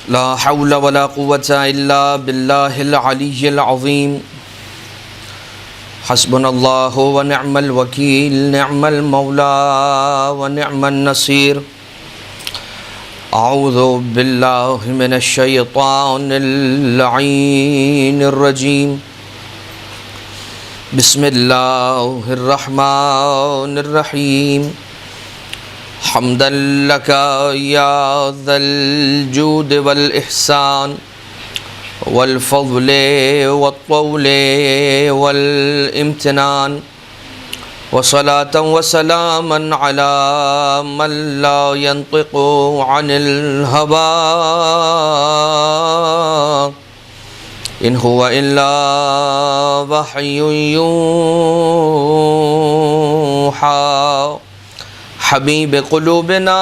لا حول ولا قوة إلا بالله العلي العظيم حسبنا الله ونعم الوكيل نعم المولى ونعم النصير أعوذ بالله من الشيطان اللعين الرجيم بسم الله الرحمن الرحيم حمدا لك يا ذا الجود والإحسان والفضل والطول والامتنان وصلاة وسلاما على من لا ينطق عن الهوى إن هو إلا وحي يوحى حبيب قلوبنا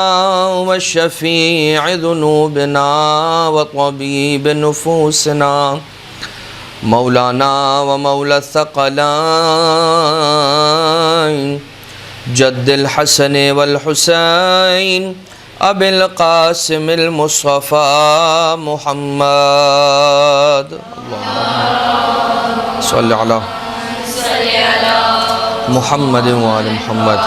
والشفيع ذنوبنا وطبيب نفوسنا مولانا ومولى الثقلين جد الحسن والحسين أبي القاسم المصطفى محمد اللهم صل على محمد وآل محمد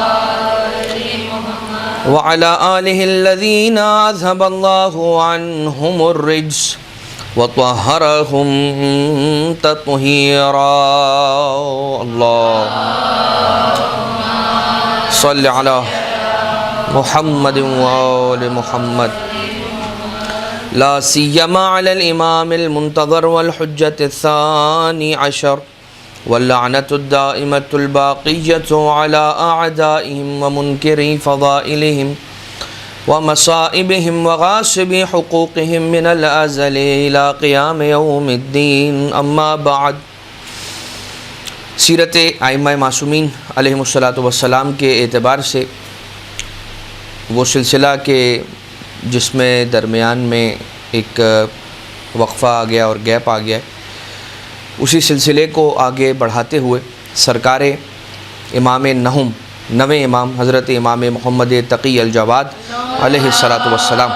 وعلى آله الذين أذهب الله عنهم الرجس وطهرهم تطهيرا اللهم صل على محمد وآل محمد لا سيما على الإمام المنتظر والحجة الثاني عشر واللعنة الدائمة الباقية على أعدائهم ومنكري فضائلهم ومصائبهم وغاصبي حقوقهم من الأزل إلى قيام يوم الدين أما بعد سیرت ائمہ معصومین علیہم الصلاۃ والسلام کے اعتبار سے وہ سلسلہ کہ جس میں درمیان میں ایک وقفہ آ گیا اور گیپ آ گیا ہے، اسی سلسلے کو آگے بڑھاتے ہوئے سرکار امام نہم نویں امام حضرت امام محمد تقی الجواد علیہ الصلاۃ والسلام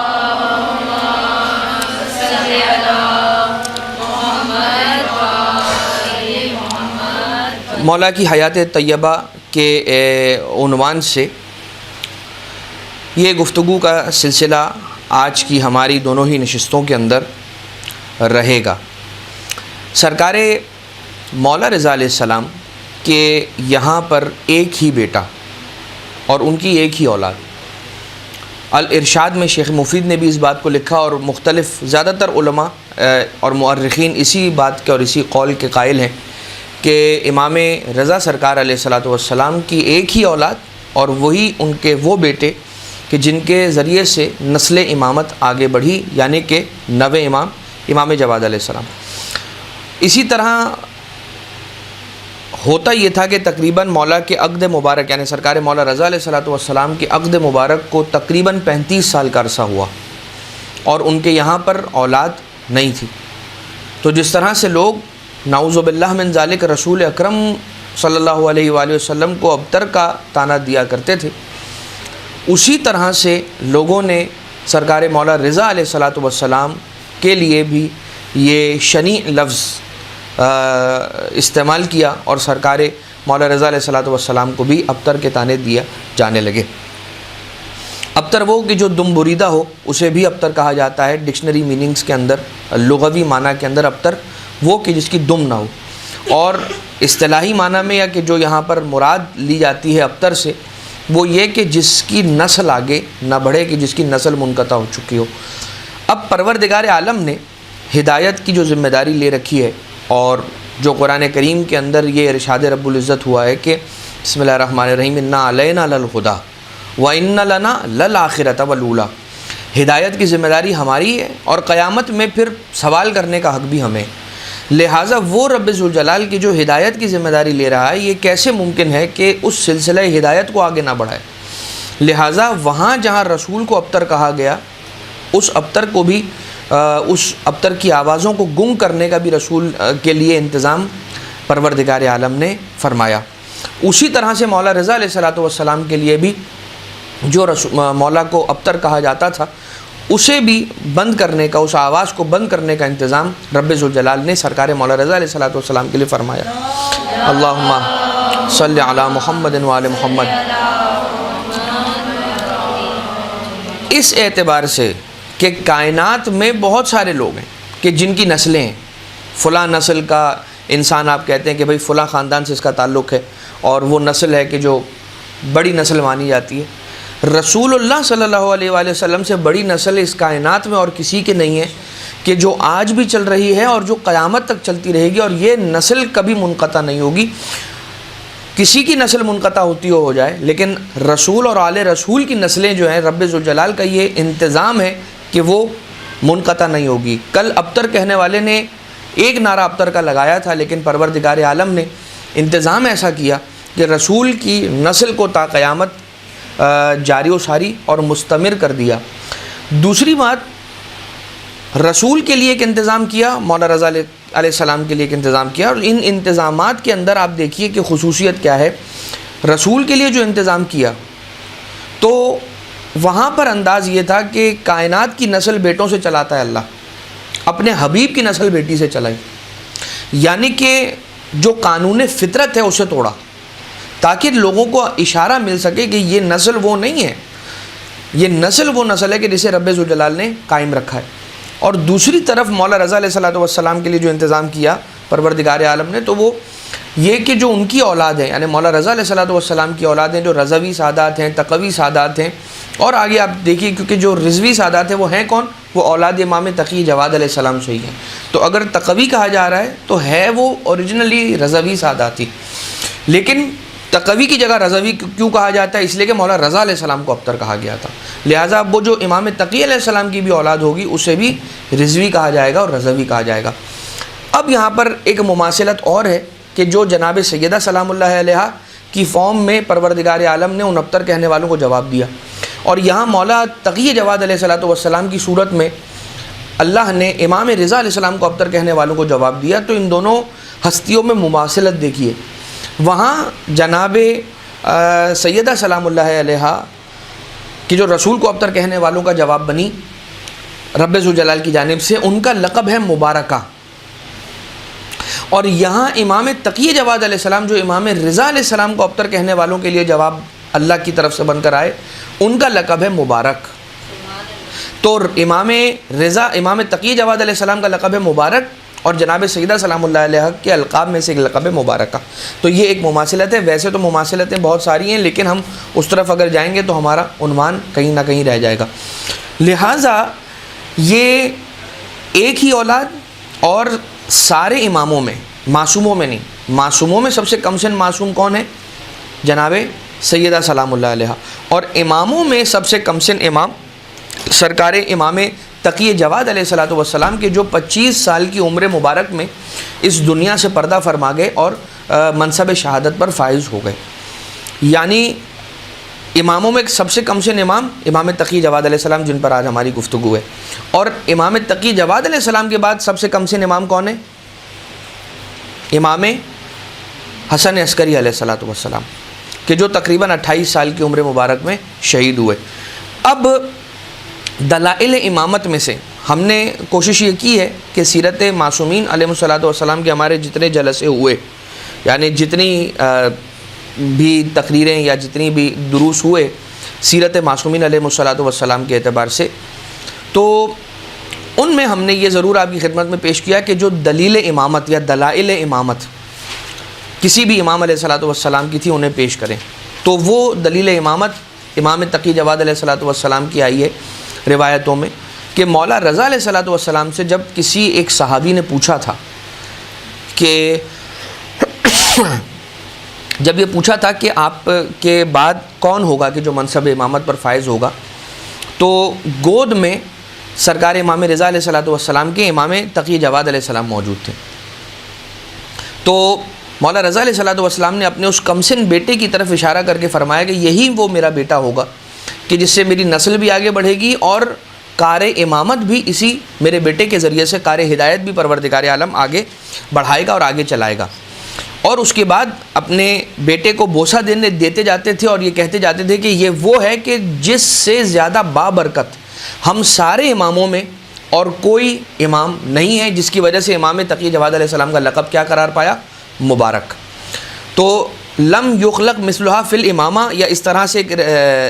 مولا کی حیات طیبہ کے عنوان سے یہ گفتگو کا سلسلہ آج کی ہماری دونوں ہی نشستوں کے اندر رہے گا۔ سرکار مولا رضا علیہ السلام کے یہاں پر ایک ہی بیٹا اور ان کی ایک ہی اولاد۔ الارشاد میں شیخ مفید نے بھی اس بات کو لکھا اور مختلف زیادہ تر علماء اور مؤرخین اسی بات کے اور اسی قول کے قائل ہیں کہ امام رضا سرکار علیہ الصلاۃ والسلام کی ایک ہی اولاد اور وہی ان کے وہ بیٹے کہ جن کے ذریعے سے نسل امامت آگے بڑھی، یعنی کہ نویں امام امام جواد علیہ السلام۔ اسی طرح ہوتا یہ تھا کہ تقریباً مولا کے عقد مبارک یعنی سرکار مولا رضا علیہ الصلاۃ والسلام کے عقد مبارک کو تقریباً 35 سال کا عرصہ ہوا اور ان کے یہاں پر اولاد نہیں تھی۔ تو جس طرح سے لوگ نعوذ باللہ من ذالک رسول اکرم صلی اللہ علیہ وآلہ وسلم کو ابتر کا طعنہ دیا کرتے تھے، اسی طرح سے لوگوں نے سرکار مولا رضا علیہ الصلاۃ والسلام کے لیے بھی یہ شنیع لفظ استعمال کیا اور سرکار مولا رضا علیہ الصلاۃ والسلام کو بھی ابتر کے طعنے دیا جانے لگے۔ ابتر وہ کہ جو دم بریدہ ہو اسے بھی ابتر کہا جاتا ہے، ڈکشنری میننگز کے اندر لغوی معنی کے اندر ابتر وہ کہ جس کی دم نہ ہو، اور اصطلاحی معنی میں یا کہ جو یہاں پر مراد لی جاتی ہے ابتر سے وہ یہ کہ جس کی نسل آگے نہ بڑھے، کہ جس کی نسل منقطع ہو چکی ہو۔ اب پروردگار عالم نے ہدایت کی جو ذمہ داری لے رکھی ہے اور جو قرآن کریم کے اندر یہ ارشاد رب العزت ہوا ہے کہ بسم اللہ الرحمن الرحیم انا علینا للہدی وان لنا للآخرۃ والاولی، ہدایت کی ذمہ داری ہماری ہے اور قیامت میں پھر سوال کرنے کا حق بھی ہمیں۔ لہٰذا وہ رب ذوالجلال کی جو ہدایت کی ذمہ داری لے رہا ہے، یہ کیسے ممکن ہے کہ اس سلسلہ ہدایت کو آگے نہ بڑھائے؟ لہٰذا وہاں جہاں رسول کو ابتر کہا گیا، اس ابتر کو بھی اس ابتر کی آوازوں کو گم کرنے کا بھی رسول کے لیے انتظام پروردگار عالم نے فرمایا۔ اسی طرح سے مولا رضا علیہ الصلاۃ والسلام کے لیے بھی جو مولا کو ابتر کہا جاتا تھا، اسے بھی بند کرنے کا، اس آواز کو بند کرنے کا انتظام رب ذوالجلال نے سرکار مولا رضا علیہ الصلوۃ والسلام کے لیے فرمایا۔ اللہم صلی علی محمد وآل محمد۔ اس اعتبار سے کہ کائنات میں بہت سارے لوگ ہیں کہ جن کی نسلیں ہیں، فلاں نسل کا انسان آپ کہتے ہیں کہ بھئی فلاں خاندان سے اس کا تعلق ہے، اور وہ نسل ہے کہ جو بڑی نسل مانی جاتی ہے۔ رسول اللہ صلی اللہ علیہ وآلہ وسلم سے بڑی نسل اس کائنات میں اور کسی کے نہیں ہے، کہ جو آج بھی چل رہی ہے اور جو قیامت تک چلتی رہے گی، اور یہ نسل کبھی منقطع نہیں ہوگی۔ کسی کی نسل منقطع ہوتی ہو جائے، لیکن رسول اور آل رسول کی نسلیں جو ہیں، رب ذوالجلال کا یہ انتظام ہے کہ وہ منقطع نہیں ہوگی۔ کل ابتر کہنے والے نے ایک نعرہ ابتر کا لگایا تھا، لیکن پروردگار عالم نے انتظام ایسا کیا کہ رسول کی نسل کو تا قیامت جاری و ساری اور مستمر کر دیا۔ دوسری بات، رسول کے لیے ایک انتظام کیا، مولا رضا علیہ السلام کے لیے ایک انتظام کیا، اور ان انتظامات کے اندر آپ دیکھیے کہ خصوصیت کیا ہے۔ رسول کے لیے جو انتظام کیا تو وہاں پر انداز یہ تھا کہ کائنات کی نسل بیٹوں سے چلاتا ہے اللہ، اپنے حبیب کی نسل بیٹی سے چلائی، یعنی کہ جو قانون فطرت ہے اسے توڑا، تاکہ لوگوں کو اشارہ مل سکے کہ یہ نسل وہ نہیں ہے، یہ نسل وہ نسل ہے کہ جسے رب ذوالجلال نے قائم رکھا ہے۔ اور دوسری طرف مولا رضا علیہ الصلوۃ والسلام کے لیے جو انتظام کیا پروردگار عالم نے، تو وہ یہ کہ جو ان کی اولاد ہیں، یعنی مولا رضا علیہ الصلوۃ والسلام کی اولاد ہیں، جو رضوی سادات ہیں، تقوی سادات ہیں، اور آگے آپ دیکھیے کیونکہ جو رضوی سادات ہیں وہ ہیں کون؟ وہ اولاد امام تقی جواد علیہ السلام سے ہی ہیں۔ تو اگر تقوی کہا جا رہا ہے تو ہے وہ اوریجنلی رضوی سادات ہی، لیکن تقوی کی جگہ رضوی کیوں کہا جاتا ہے؟ اس لیے کہ مولا رضا علیہ السلام کو ابتر کہا گیا تھا، لہٰذا اب وہ جو امام تقی علیہ السلام کی بھی اولاد ہوگی اسے بھی رضوی کہا جائے گا اور رضوی کہا جائے گا۔ اب یہاں پر ایک مماثلت اور ہے کہ جو جناب سیدہ سلام اللہ علیہا کی فارم میں پروردگار عالم نے ان ابتر کہنے والوں کو جواب دیا، اور یہاں مولا تقی جواد علیہ الصلوۃ والسلام کی صورت میں اللہ نے امام رضا علیہ السلام کو ابتر کہنے والوں کو جواب دیا۔ تو ان دونوں ہستیوں میں مماثلت دیکھیے، وہاں جناب سیدہ سلام اللہ علیہا کہ جو رسول کو ابتر کہنے والوں کا جواب بنی رب ذوالجلال کی جانب سے، ان کا لقب ہے مبارکہ، اور یہاں امام تقی جواد علیہ السلام جو امام رضا علیہ السلام کو ابتر کہنے والوں کے لیے جواب اللہ کی طرف سے بن کر آئے، ان کا لقب ہے مبارک۔ تو امام رضا، امام تقی جواد علیہ السلام کا لقب ہے مبارک، اور جناب سیدہ سلام اللہ علیہ کے القاب میں سے ایک لقب ہے مبارکہ۔ تو یہ ایک مماثلت ہے۔ ویسے تو مماثلتیں بہت ساری ہیں، لیکن ہم اس طرف اگر جائیں گے تو ہمارا عنوان کہیں نہ کہیں رہ جائے گا، لہٰذا یہ ایک ہی اولاد، اور سارے اماموں میں، معصوموں میں نہیں، معصوموں میں سب سے کم سن معصوم کون ہے؟ جناب سیدہ سلام اللہ علیہ، اور اماموں میں سب سے کم سن امام سرکار امام تقی جواد علیہ الصلوۃ والسلام کے جو 25 سال کی عمر مبارک میں اس دنیا سے پردہ فرما گئے اور منصب شہادت پر فائز ہو گئے۔ یعنی اماموں میں سب سے کم سن امام امام تقی جواد علیہ السلام، جن پر آج ہماری گفتگو ہے، اور امام تقی جواد علیہ السلام کے بعد سب سے کم سن امام کون ہے؟ امام حسن عسکری علیہ الصلوۃ والسلام، کہ جو تقریباً 28 سال کی عمر مبارک میں شہید ہوئے۔ اب دلائل امامت میں سے ہم نے کوشش یہ کی ہے کہ سیرت معصومین علیہ الصلوۃ والسلام کے ہمارے جتنے جلسے ہوئے، یعنی جتنی بھی تقریریں یا جتنی بھی دروس ہوئے سیرت معصومین علیہ الصلوۃ والسلام کے اعتبار سے، تو ان میں ہم نے یہ ضرور آپ کی خدمت میں پیش کیا کہ جو دلیل امامت یا دلائل امامت کسی بھی امام علیہ الصلوۃ والسلام کی تھی انہیں پیش کریں۔ تو وہ دلیل امامت امام تقی جواد علیہ الصلوۃ والسلام کی آئی ہے روایتوں میں کہ مولا رضا علیہ الصلوۃ والسلام سے جب کسی ایک صحابی نے پوچھا تھا کہ جب یہ پوچھا تھا کہ آپ کے بعد کون ہوگا کہ جو منصب امامت پر فائز ہوگا، تو گود میں سرکار امام رضا علیہ الصلوۃ والسلام کے امام تقی جواد علیہ السلام موجود تھے۔ تو مولا رضا علیہ الصلوۃ والسلام نے اپنے اس کمسن بیٹے کی طرف اشارہ کر کے فرمایا کہ یہی وہ میرا بیٹا ہوگا کہ جس سے میری نسل بھی آگے بڑھے گی، اور کار امامت بھی اسی میرے بیٹے کے ذریعے سے، کار ہدایت بھی پروردگار عالم آگے بڑھائے گا اور آگے چلائے گا۔ اور اس کے بعد اپنے بیٹے کو بوسہ دیتے جاتے تھے اور یہ کہتے جاتے تھے کہ یہ وہ ہے کہ جس سے زیادہ بابرکت ہم سارے اماموں میں اور کوئی امام نہیں ہے جس کی وجہ سے امام تقی جواد علیہ السلام کا لقب کیا قرار پایا؟ مبارک. تو لم یخلق مثلها فی الامامہ، یا اس طرح سے ایک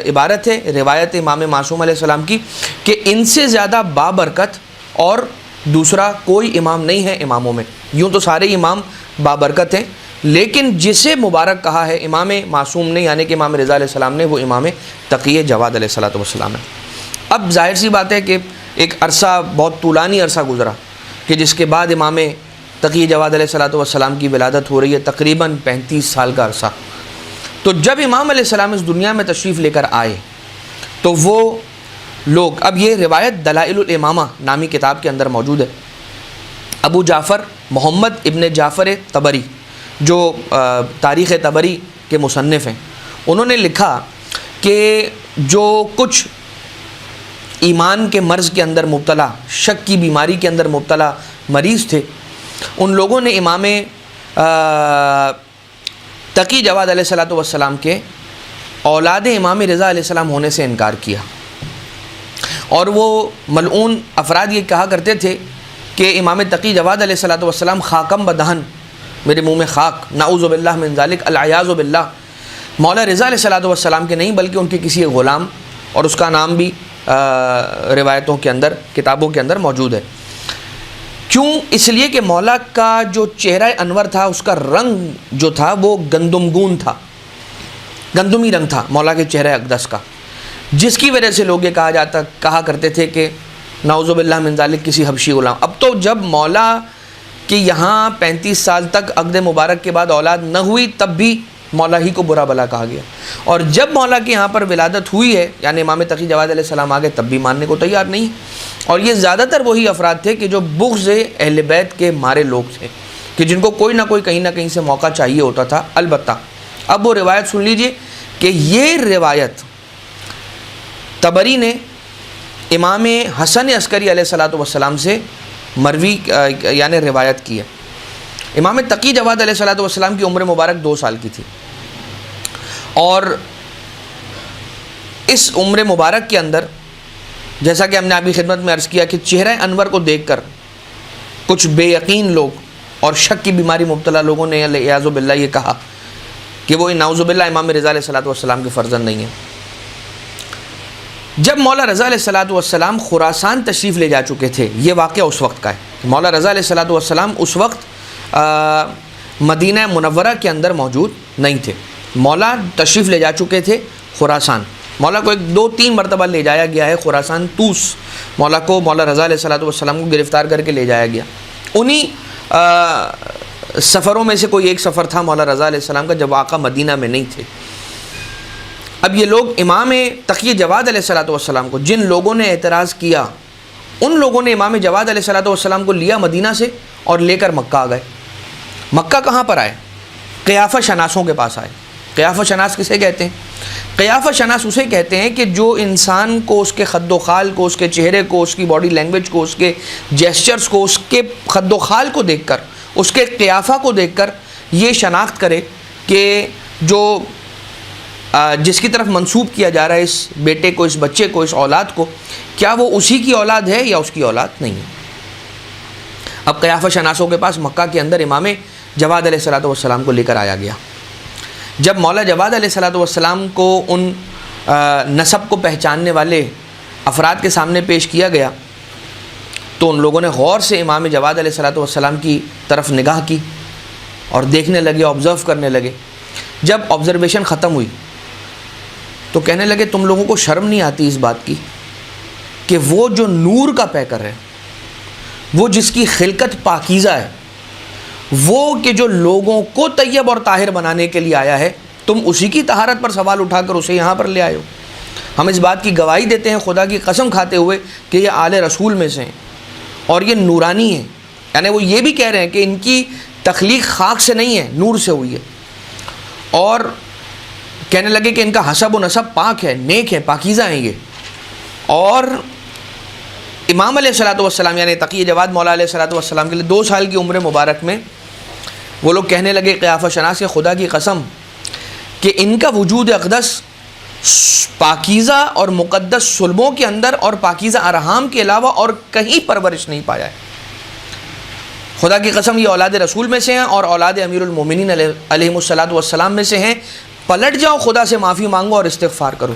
عبارت ہے روایت امام معصوم علیہ السلام کی کہ ان سے زیادہ بابرکت اور دوسرا کوئی امام نہیں ہے اماموں میں. یوں تو سارے امام بابرکت ہیں، لیکن جسے مبارک کہا ہے امام معصوم نے یعنی کہ امام رضا علیہ السلام نے، وہ امام تقی جواد علیہ السلام ہے. اب ظاہر سی بات ہے کہ ایک عرصہ، بہت طولانی عرصہ گزرا کہ جس کے بعد امام تقی جواد علیہ السلام کی ولادت ہو رہی ہے، تقریباً 35 سال کا عرصہ. تو جب امام علیہ السلام اس دنیا میں تشریف لے کر آئے تو وہ لوگ، اب یہ روایت دلائل الامامہ نامی کتاب کے اندر موجود ہے. ابو جعفر محمد ابن جعفر طبری جو تاریخ طبری کے مصنف ہیں، انہوں نے لکھا کہ جو کچھ ایمان کے مرض کے اندر مبتلا، شک کی بیماری کے اندر مبتلا مریض تھے، ان لوگوں نے امام تقی جواد علیہ السلام کے اولاد امام رضا علیہ السلام ہونے سے انکار کیا. اور وہ ملعون افراد یہ کہا کرتے تھے کہ امام تقی جواد علیہ السلام خاکم بدہن، میرے منہ میں خاک، نعوذ باللہ من ذالک، العیاذ باللہ، مولا رضا علیہ السلام کے نہیں بلکہ ان کے کسی غلام، اور اس کا نام بھی روایتوں کے اندر، کتابوں کے اندر موجود ہے. کیوں؟ اس لیے کہ مولا کا جو چہرہ انور تھا، اس کا رنگ جو تھا وہ گندمگون تھا، گندمی رنگ تھا مولا کے چہرہ اقدس کا، جس کی وجہ سے لوگ یہ کہا کرتے تھے کہ نعوذ باللہ من ذالک کسی حبشی غلام. اب تو جب مولا کہ یہاں 35 سال تک عقد مبارک کے بعد اولاد نہ ہوئی، تب بھی مولا ہی کو برا بلا کہا گیا، اور جب مولا کی یہاں پر ولادت ہوئی ہے یعنی امام تقی جواد علیہ السلام آگے، تب بھی ماننے کو تیار نہیں. اور یہ زیادہ تر وہی افراد تھے کہ جو بغض اہل بیت کے مارے لوگ تھے، کہ جن کو کوئی نہ کوئی کہیں نہ کہیں سے موقع چاہیے ہوتا تھا. البتہ اب وہ روایت سن لیجئے کہ یہ روایت طبری نے امام حسن عسکری علیہ السلام سے مروی یعنی روایت کی ہے. امام تقی جواد علیہ السلام کی عمر مبارک 2 سال کی تھی، اور اس عمر مبارک کے اندر جیسا کہ ہم نے ابھی خدمت میں عرض کیا کہ چہرہ انور کو دیکھ کر کچھ بے یقین لوگ اور شک کی بیماری مبتلا لوگوں نے اعوذ باللہ یہ کہا کہ وہ نعوذ باللہ امام رضا علیہ السلام کے فرزند نہیں ہیں. جب مولا رضا علیہ السلام خراسان تشریف لے جا چکے تھے، یہ واقعہ اس وقت کا ہے، مولا رضا علیہ السلام اس وقت مدینہ منورہ کے اندر موجود نہیں تھے. مولا تشریف لے جا چکے تھے خراسان. مولا کو 2-3 مرتبہ لے جایا گیا ہے خراسان. طوس مولا کو، مولا رضا علیہ السلام کو گرفتار کر کے لے جایا گیا. انہی سفروں میں سے کوئی ایک سفر تھا مولا رضا علیہ السلام کا جب آقا مدینہ میں نہیں تھے. اب یہ لوگ امام تقی جواد علیہ السلام کو، جن لوگوں نے اعتراض کیا، ان لوگوں نے امام جواد علیہ السلام کو لیا مدینہ سے اور لے کر مکہ آ گئے. مکہ کہاں پر آئے؟ قیافہ شناسوں کے پاس آئے. قیافہ شناس کسے کہتے ہیں؟ قیافہ شناس اسے کہتے ہیں کہ جو انسان کو اس کے خد و خال کو، اس کے چہرے کو، اس کی باڈی لینگویج کو، اس کے جیسچرز کو، اس کے خد و خال کو دیکھ کر، اس کے قیافہ کو دیکھ کر یہ شناخت کرے کہ جو جس کی طرف منسوب کیا جا رہا ہے اس بیٹے کو، اس بچے کو، اس اولاد کو، کیا وہ اسی کی اولاد ہے یا اس کی اولاد نہیں ہے. اب قیافہ شناسوں کے پاس مکہ کے اندر امام جواد علیہ السلام کو لے کر آیا گیا. جب مولا جواد علیہ السلام کو ان نسب کو پہچاننے والے افراد کے سامنے پیش کیا گیا تو ان لوگوں نے غور سے امام جواد علیہ السلام کی طرف نگاہ کی اور دیکھنے لگے، آبزرو کرنے لگے. جب آبزرویشن ختم ہوئی تو کہنے لگے تم لوگوں کو شرم نہیں آتی اس بات کی کہ وہ جو نور کا پیکر ہے، وہ جس کی خلقت پاکیزہ ہے، وہ کہ جو لوگوں کو طیب اور طاہر بنانے کے لیے آیا ہے، تم اسی کی طہارت پر سوال اٹھا کر اسے یہاں پر لے آئے ہو. ہم اس بات کی گواہی دیتے ہیں خدا کی قسم کھاتے ہوئے کہ یہ آل رسول میں سے ہیں اور یہ نورانی ہیں. یعنی وہ یہ بھی کہہ رہے ہیں کہ ان کی تخلیق خاک سے نہیں ہے، نور سے ہوئی ہے. اور کہنے لگے کہ ان کا حسب و نسب پاک ہے، نیک ہے، پاکیزہ ہیں یہ. اور امام علیہ السلام یعنی تقی جواد مولا علیہ السلام کے لیے 2 سال کی عمر مبارک میں وہ لوگ کہنے لگے قیافہ شناس کے خدا کی قسم کہ ان کا وجود اقدس پاکیزہ اور مقدس صلبوں کے اندر اور پاکیزہ ارحام کے علاوہ اور کہیں پرورش نہیں پایا ہے۔ خدا کی قسم یہ اولاد رسول میں سے ہیں اور اولاد امیر المومنین علیہ الصلاۃ والسلام میں سے ہیں۔ پلٹ جاؤ، خدا سے معافی مانگو اور استغفار کرو،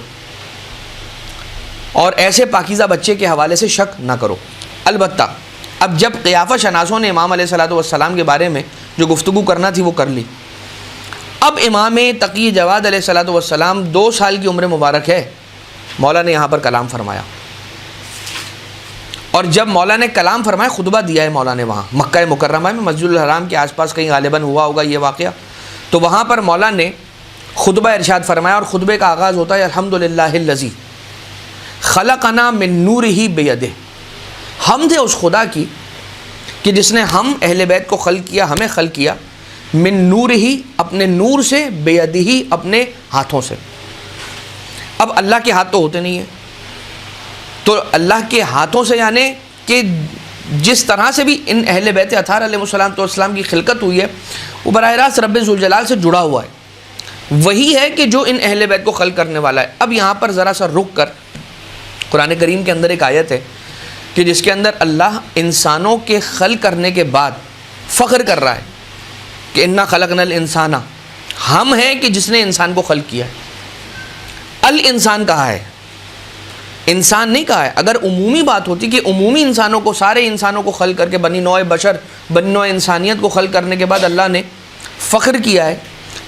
اور ایسے پاکیزہ بچے کے حوالے سے شک نہ کرو۔ البتہ اب جب قیافہ شناسوں نے امام علیہ الصلاۃ والسلام کے بارے میں جو گفتگو کرنا تھی وہ کر لی، اب امام تقی جواد علیہ الصلاۃ والسلام 2 سال کی عمر مبارک ہے، مولا نے یہاں پر کلام فرمایا، اور جب مولا نے کلام فرمایا، خطبہ دیا ہے مولا نے وہاں مکہ مکرمہ میں، مسجد الحرام کے آس پاس کہیں غالباً ہوا ہوگا یہ واقعہ، تو وہاں پر مولا نے خطبہ ارشاد فرمایا، اور خطبے کا آغاز ہوتا ہے الحمدللہ الذی خلقنا من نورہ بیدہ۔ حمد ہے اس خدا کی کہ جس نے ہم اہل بیت کو خلق کیا، ہمیں خلق کیا، من نور ہی اپنے نور سے، بیدہ ہی اپنے ہاتھوں سے۔ اب اللہ کے ہاتھ تو ہوتے نہیں ہیں، تو اللہ کے ہاتھوں سے یعنی کہ جس طرح سے بھی ان اہل بیت اطہار علیہ السلام کی خلقت ہوئی ہے وہ براہ راست رب ذوالجلال سے جڑا ہوا ہے، وہی ہے کہ جو ان اہل بیت کو خلق کرنے والا ہے۔ اب یہاں پر ذرا سا رک کر قرآن کریم کے اندر ایک آیت ہے کہ جس کے اندر اللہ انسانوں کے خلق کرنے کے بعد فخر کر رہا ہے کہ انا خلقنا الانسان، ہم ہیں کہ جس نے انسان کو خلق کیا ہے۔ الانسان کہا ہے، انسان نہیں کہا ہے۔ اگر عمومی بات ہوتی کہ عمومی انسانوں کو، سارے انسانوں کو خلق کر کے بنی نوع بشر، بنی نوع انسانیت کو خلق کرنے کے بعد اللہ نے فخر کیا ہے،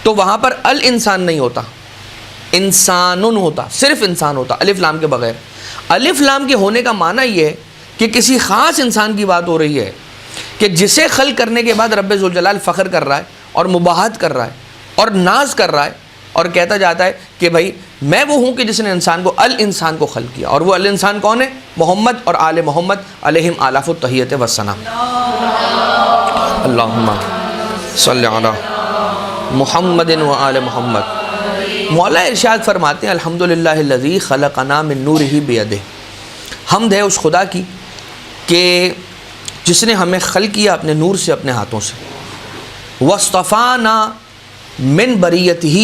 تو وہاں پر الانسان نہیں ہوتا، انسانن ہوتا، صرف انسان ہوتا الف لام کے بغیر۔ الف لام کے ہونے کا معنی یہ ہے کہ کسی خاص انسان کی بات ہو رہی ہے کہ جسے خلق کرنے کے بعد رب ذوالجلال فخر کر رہا ہے اور مباحت کر رہا ہے اور ناز کر رہا ہے اور کہتا جاتا ہے کہ بھائی میں وہ ہوں کہ جس نے انسان کو، الانسان کو خلق کیا، اور وہ الانسان کون ہے؟ محمد اور آل محمد علیہم آلاف التحیت والثناء۔ اللہم صلی علی محمد و آل محمد۔ مولا ارشاد فرماتے ہیں الحمدللہ الذی خلقنا من نورہ بیدہ، حمد ہے اس خدا کی کہ جس نے ہمیں خلق کیا اپنے نور سے، اپنے ہاتھوں سے، واصطفانا من بریتہ،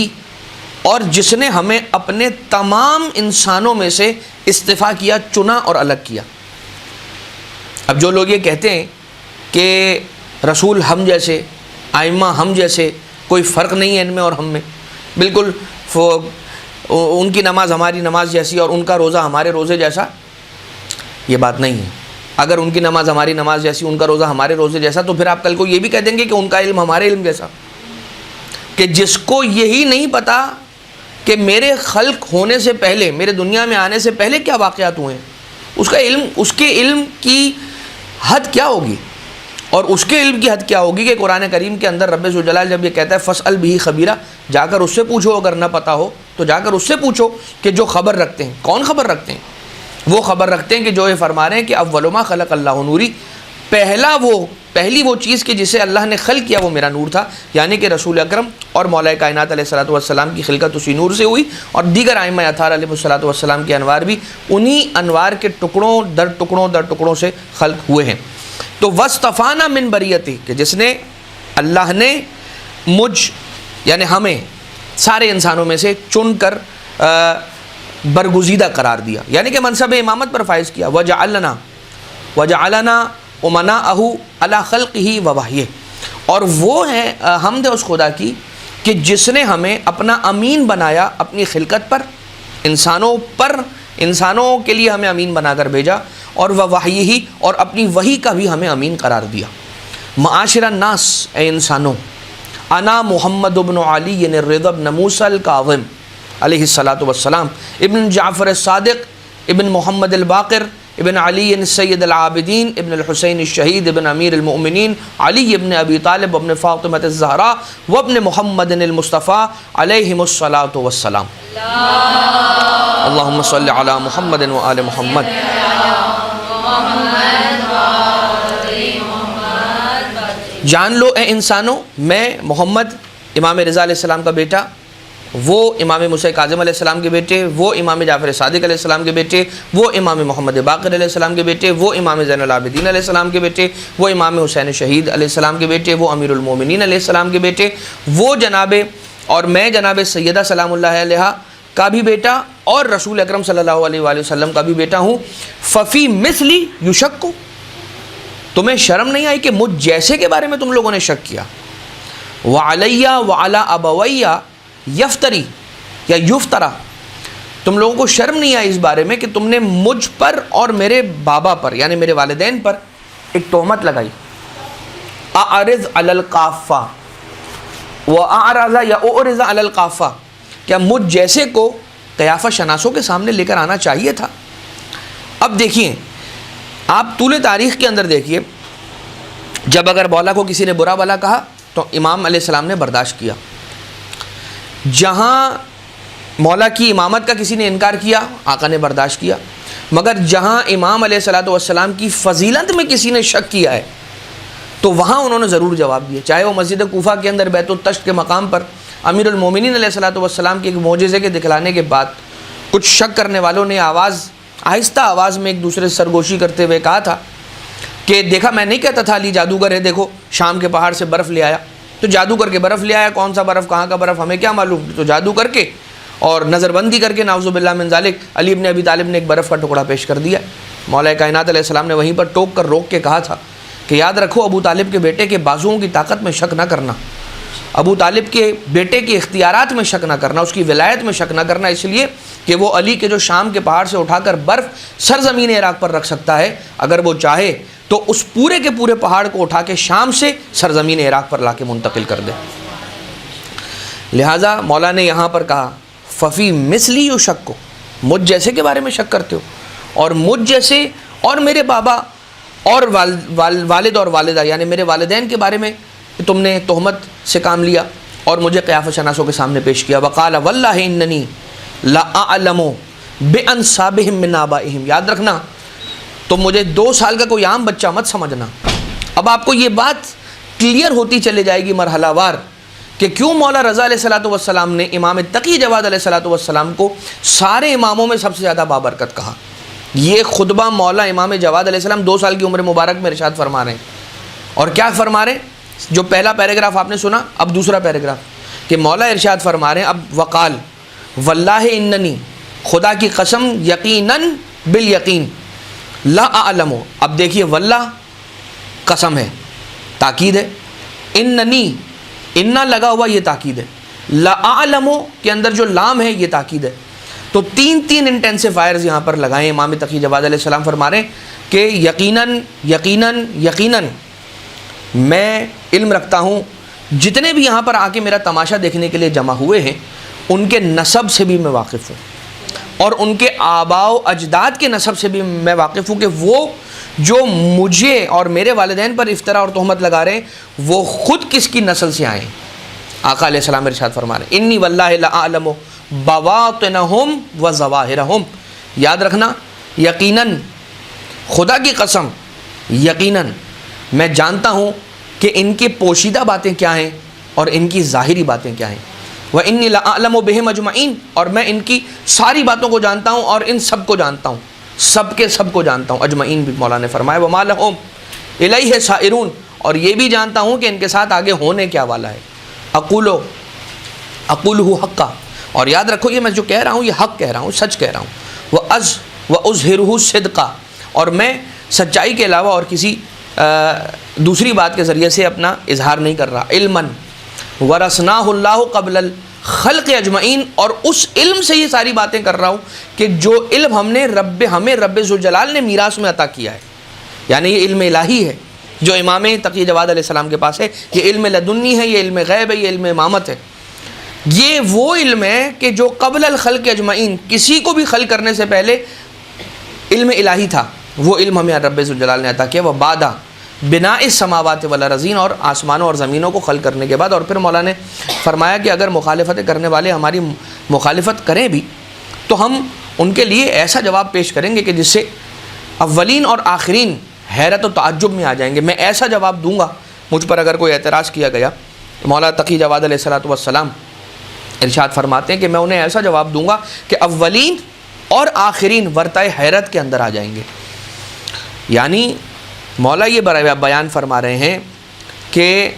اور جس نے ہمیں اپنے تمام انسانوں میں سے استفا کیا، چنا اور الگ کیا۔ اب جو لوگ یہ کہتے ہیں کہ رسول ہم جیسے، ائمہ ہم جیسے، کوئی فرق نہیں ہے ان میں اور ہم میں، بالکل ان کی نماز ہماری نماز جیسی اور ان کا روزہ ہمارے روزے جیسا، یہ بات نہیں ہے۔ اگر ان کی نماز ہماری نماز جیسی، ان کا روزہ ہمارے روزے جیسا، تو پھر آپ کل کو یہ بھی کہہ دیں گے کہ ان کا علم ہمارے علم جیسا۔ کہ جس کو یہی نہیں پتا کہ میرے خلق ہونے سے پہلے، میرے دنیا میں آنے سے پہلے کیا واقعات ہوئے ہیں، اس کا علم، اس کے علم کی حد کیا ہوگی، اور اس کے علم کی حد کیا ہوگی کہ قرآن کریم کے اندر رب ذوالجلال جب یہ کہتا ہے فاسأل بہ خبیرہ، جا کر اس سے پوچھو، اگر نہ پتا ہو تو جا کر اس سے پوچھو کہ جو خبر رکھتے ہیں۔ کون خبر رکھتے ہیں؟ وہ خبر رکھتے ہیں کہ جو یہ فرما رہے ہیں کہ اول ما خلق اللہ نوری، پہلی وہ چیز کہ جسے اللہ نے خلق کیا وہ میرا نور تھا، یعنی کہ رسول اکرم اور مولا کائنات علیہ الصلوۃ والسلام کی خلقت اسی نور سے ہوئی، اور دیگر ائمہ اطہار علیہ الصلوۃ والسلام کے انوار بھی انہی انوار کے ٹکڑوں در ٹکڑوں سے خلق ہوئے ہیں۔ تو واصطفانا من بریتہ، کہ جس نے، اللہ نے مجھ یعنی ہمیں سارے انسانوں میں سے چن کر برگزیدہ قرار دیا، یعنی کہ منصب امامت پر فائز کیا۔ وجعلنا امناءہ علی خلقہ ووحیہ، اور وہ ہے حمد اس خدا کی کہ جس نے ہمیں اپنا امین بنایا اپنی خلقت پر، انسانوں کے لیے ہمیں امین بنا کر بھیجا، اور ووحیہ، اور اپنی وحی کا بھی ہمیں امین قرار دیا۔ معاشر الناس، اے انسانوں، انا محمد بن علی الرضا بن موسیٰ الکاظم علیہ الصلاۃ والسلام ابن جعفر الصادق ابن محمد الباقر ابن علی سید العابدین ابن الحسین الشہید ابن امیر المؤمنین علی ابن ابی طالب ابن فاطمہ الزہرا وابن محمد المصطفیٰ علیہم الصلاۃ والسلام۔ اللہم صلی علی محمد و آل محمد۔ جان لو اے انسانوں، میں محمد امام رضا علیہ السلام کا بیٹا، وہ امام موسیٰ کاظم علیہ السلام کے بیٹے، وہ امام جعفر صادق علیہ السلام کے بیٹے، وہ امام محمد باقر علیہ السلام کے بیٹے، وہ امام زین العابدین علیہ السلام کے بیٹے، وہ امام حسین شہید علیہ السلام کے بیٹے، وہ امیر المومنین علیہ السلام کے بیٹے، وہ جناب، اور میں جناب سیدہ سلام اللہ علیہ کا بھی بیٹا، اور رسول اکرم صلی اللہ علیہ وآلہ وسلم کا بھی بیٹا ہوں. ففی مثلی یشک، تمہیں شرم نہیں آئی کہ مجھ جیسے کے بارے میں تم لوگوں نے شک کیا. وعلیہ وعلی ابویہ یفتری یا یفترا، تم لوگوں کو شرم نہیں آئی اس بارے میں کہ تم نے مجھ پر اور میرے بابا پر یعنی میرے والدین پر ایک تہمت لگائی. اعرض علی القافہ واعرض یا اعرض علی القافہ، کیا مجھ جیسے کو قیافہ شناسوں کے سامنے لے کر آنا چاہیے تھا؟ اب دیکھیے، آپ طول تاریخ کے اندر دیکھیے، جب اگر مولا کو کسی نے برا بھلا کہا تو امام علیہ السلام نے برداشت کیا. جہاں مولا کی امامت کا کسی نے انکار کیا آقا نے برداشت کیا. مگر جہاں امام علیہ السلام کی فضیلت میں کسی نے شک کیا ہے تو وہاں انہوں نے ضرور جواب دیا. چاہے وہ مسجد کوفہ کے اندر بیت التشت کے مقام پر امیر المومنین علیہ السلام کے ایک معجزے کے دکھلانے کے بعد کچھ شک کرنے والوں نے آہستہ آواز میں ایک دوسرے سے سرگوشی کرتے ہوئے کہا تھا کہ دیکھا میں نہیں کہتا تھا علی جادوگر ہے، دیکھو شام کے پہاڑ سے برف لے آیا. تو جادو کر کے برف لے آیا، کون سا برف کہاں کا برف ہمیں کیا معلوم. تو جادو کر کے اور نظر بندی کر کے نعوذ باللہ من ذالک علی ابن ابی طالب نے ایک برف کا ٹکڑا پیش کر دیا. مولا کائنات علیہ السلام نے وہیں پر ٹوک کر روک کے کہا تھا کہ یاد رکھو ابو طالب کے بیٹے کے بازوؤں کی طاقت میں شک نہ کرنا، ابو طالب کے بیٹے کے اختیارات میں شک نہ کرنا، اس کی ولایت میں شک نہ کرنا، اس لیے کہ وہ علی کے جو شام کے پہاڑ سے اٹھا کر برف سرزمین عراق پر رکھ سکتا ہے، اگر وہ چاہے تو اس پورے کے پورے پہاڑ کو اٹھا کے شام سے سرزمین عراق پر لا کے منتقل کر دے. لہٰذا مولا نے یہاں پر کہا ففی مثلی یشک، مجھ جیسے کے بارے میں شک کرتے ہو، اور مجھ جیسے اور میرے بابا اور والد اور والدہ یعنی میرے والدین کے بارے میں تم نے تہمت سے کام لیا اور مجھے قیافہ شناسوں کے سامنے پیش کیا. وقال واللہ اننی لاعلم بانسابہم من آبائہم، یاد رکھنا تم مجھے 2 سال کا کوئی عام بچہ مت سمجھنا. اب آپ کو یہ بات کلیئر ہوتی چلے جائے گی مرحلہ وار کہ کیوں مولا رضا علیہ السلام نے امام تقی جواد علیہ السلام کو سارے اماموں میں سب سے زیادہ بابرکت کہا. یہ خطبہ مولا امام جواد علیہ السلام 2 سال کی عمر مبارک میں ارشاد فرما رہے ہیں. اور کیا فرما رہے ہیں؟ جو پہلا پیراگراف آپ نے سنا، اب دوسرا پیراگراف کہ مولا ارشاد فرما رہے ہیں اب وقال واللہ اننی، خدا کی قسم یقیناً بالیقین، لا اعلم، اب دیکھیے واللہ قسم ہے، تاکید ہے، اننی انا لگا ہوا یہ تاکید ہے، لا اعلم کے اندر جو لام ہے یہ تاکید ہے. تو 3 انٹینسیفائرز یہاں پر لگائے. امام تقی جواد علیہ السلام فرما رہے ہیں کہ یقیناً یقیناً یقیناً میں علم رکھتا ہوں، جتنے بھی یہاں پر آ کے میرا تماشا دیکھنے کے لیے جمع ہوئے ہیں ان کے نسب سے بھی میں واقف ہوں، اور ان کے آباء و اجداد کے نسب سے بھی میں واقف ہوں کہ وہ جو مجھے اور میرے والدین پر افطرا اور تہمت لگا رہے ہیں وہ خود کس کی نسل سے آئے. آقا علیہ السلام ارشاد فرما رہے ہیں انی واللہ لاعلم بواطنہم و ظواہرہم، یاد رکھنا یقیناً، خدا کی قسم یقیناً میں جانتا ہوں کہ ان کی پوشیدہ باتیں کیا ہیں اور ان کی ظاہری باتیں کیا ہیں. وَإِنِّي لَأَعْلَمُ بِهِمْ أَجْمَعِينَ، اور میں ان کی ساری باتوں کو جانتا ہوں اور ان سب کو جانتا ہوں، سب کے سب کو جانتا ہوں. اجمعین بھی مولا نے فرمایا وَمَا لَهُمْ إِلَيْهِ سَائِرُونَ، اور یہ بھی جانتا ہوں کہ ان کے ساتھ آگے ہونے کیا والا ہے. اقولہ حقا، اور یاد رکھو یہ میں جو کہہ رہا ہوں یہ حق کہہ رہا ہوں، سچ کہہ رہا ہوں. وَأُظْهِرُهُ صِدْقًا، اور میں سچائی کے علاوہ اور کسی دوسری بات کے ذریعے سے اپنا اظہار نہیں کر رہا. علماً ورثناہ اللہ قبل الخلق اجمعین، اور اس علم سے یہ ساری باتیں کر رہا ہوں کہ جو علم ہمیں رب ذوالجلال نے میراث میں عطا کیا ہے، یعنی یہ علم الہی ہے جو امام تقی جواد علیہ السلام کے پاس ہے. یہ علم لدنی ہے، یہ علم غیب ہے، یہ علم امامت ہے. یہ وہ علم ہے کہ جو قبل الخلق اجمعین، کسی کو بھی خلق کرنے سے پہلے علم الہی تھا، وہ علم ہمیں رب ذوالجلال نے عطا کیا. وبعد بناء السماوات والارضین، اور آسمانوں اور زمینوں کو خلق کرنے کے بعد. اور پھر مولا نے فرمایا کہ اگر مخالفتیں کرنے والے ہماری مخالفت کریں بھی تو ہم ان کے لیے ایسا جواب پیش کریں گے کہ جس سے اولین اور آخرین حیرت و تعجب میں آ جائیں گے. میں ایسا جواب دوں گا مجھ پر اگر کوئی اعتراض کیا گیا. مولا تقی جواد علیہ السلام ارشاد فرماتے ہیں کہ میں انہیں ایسا جواب دوں گا کہ اولین اور آخرین ورطۂ حیرت کے اندر آ جائیں گے. یعنی مولا یہ بیان فرما رہے ہیں کہ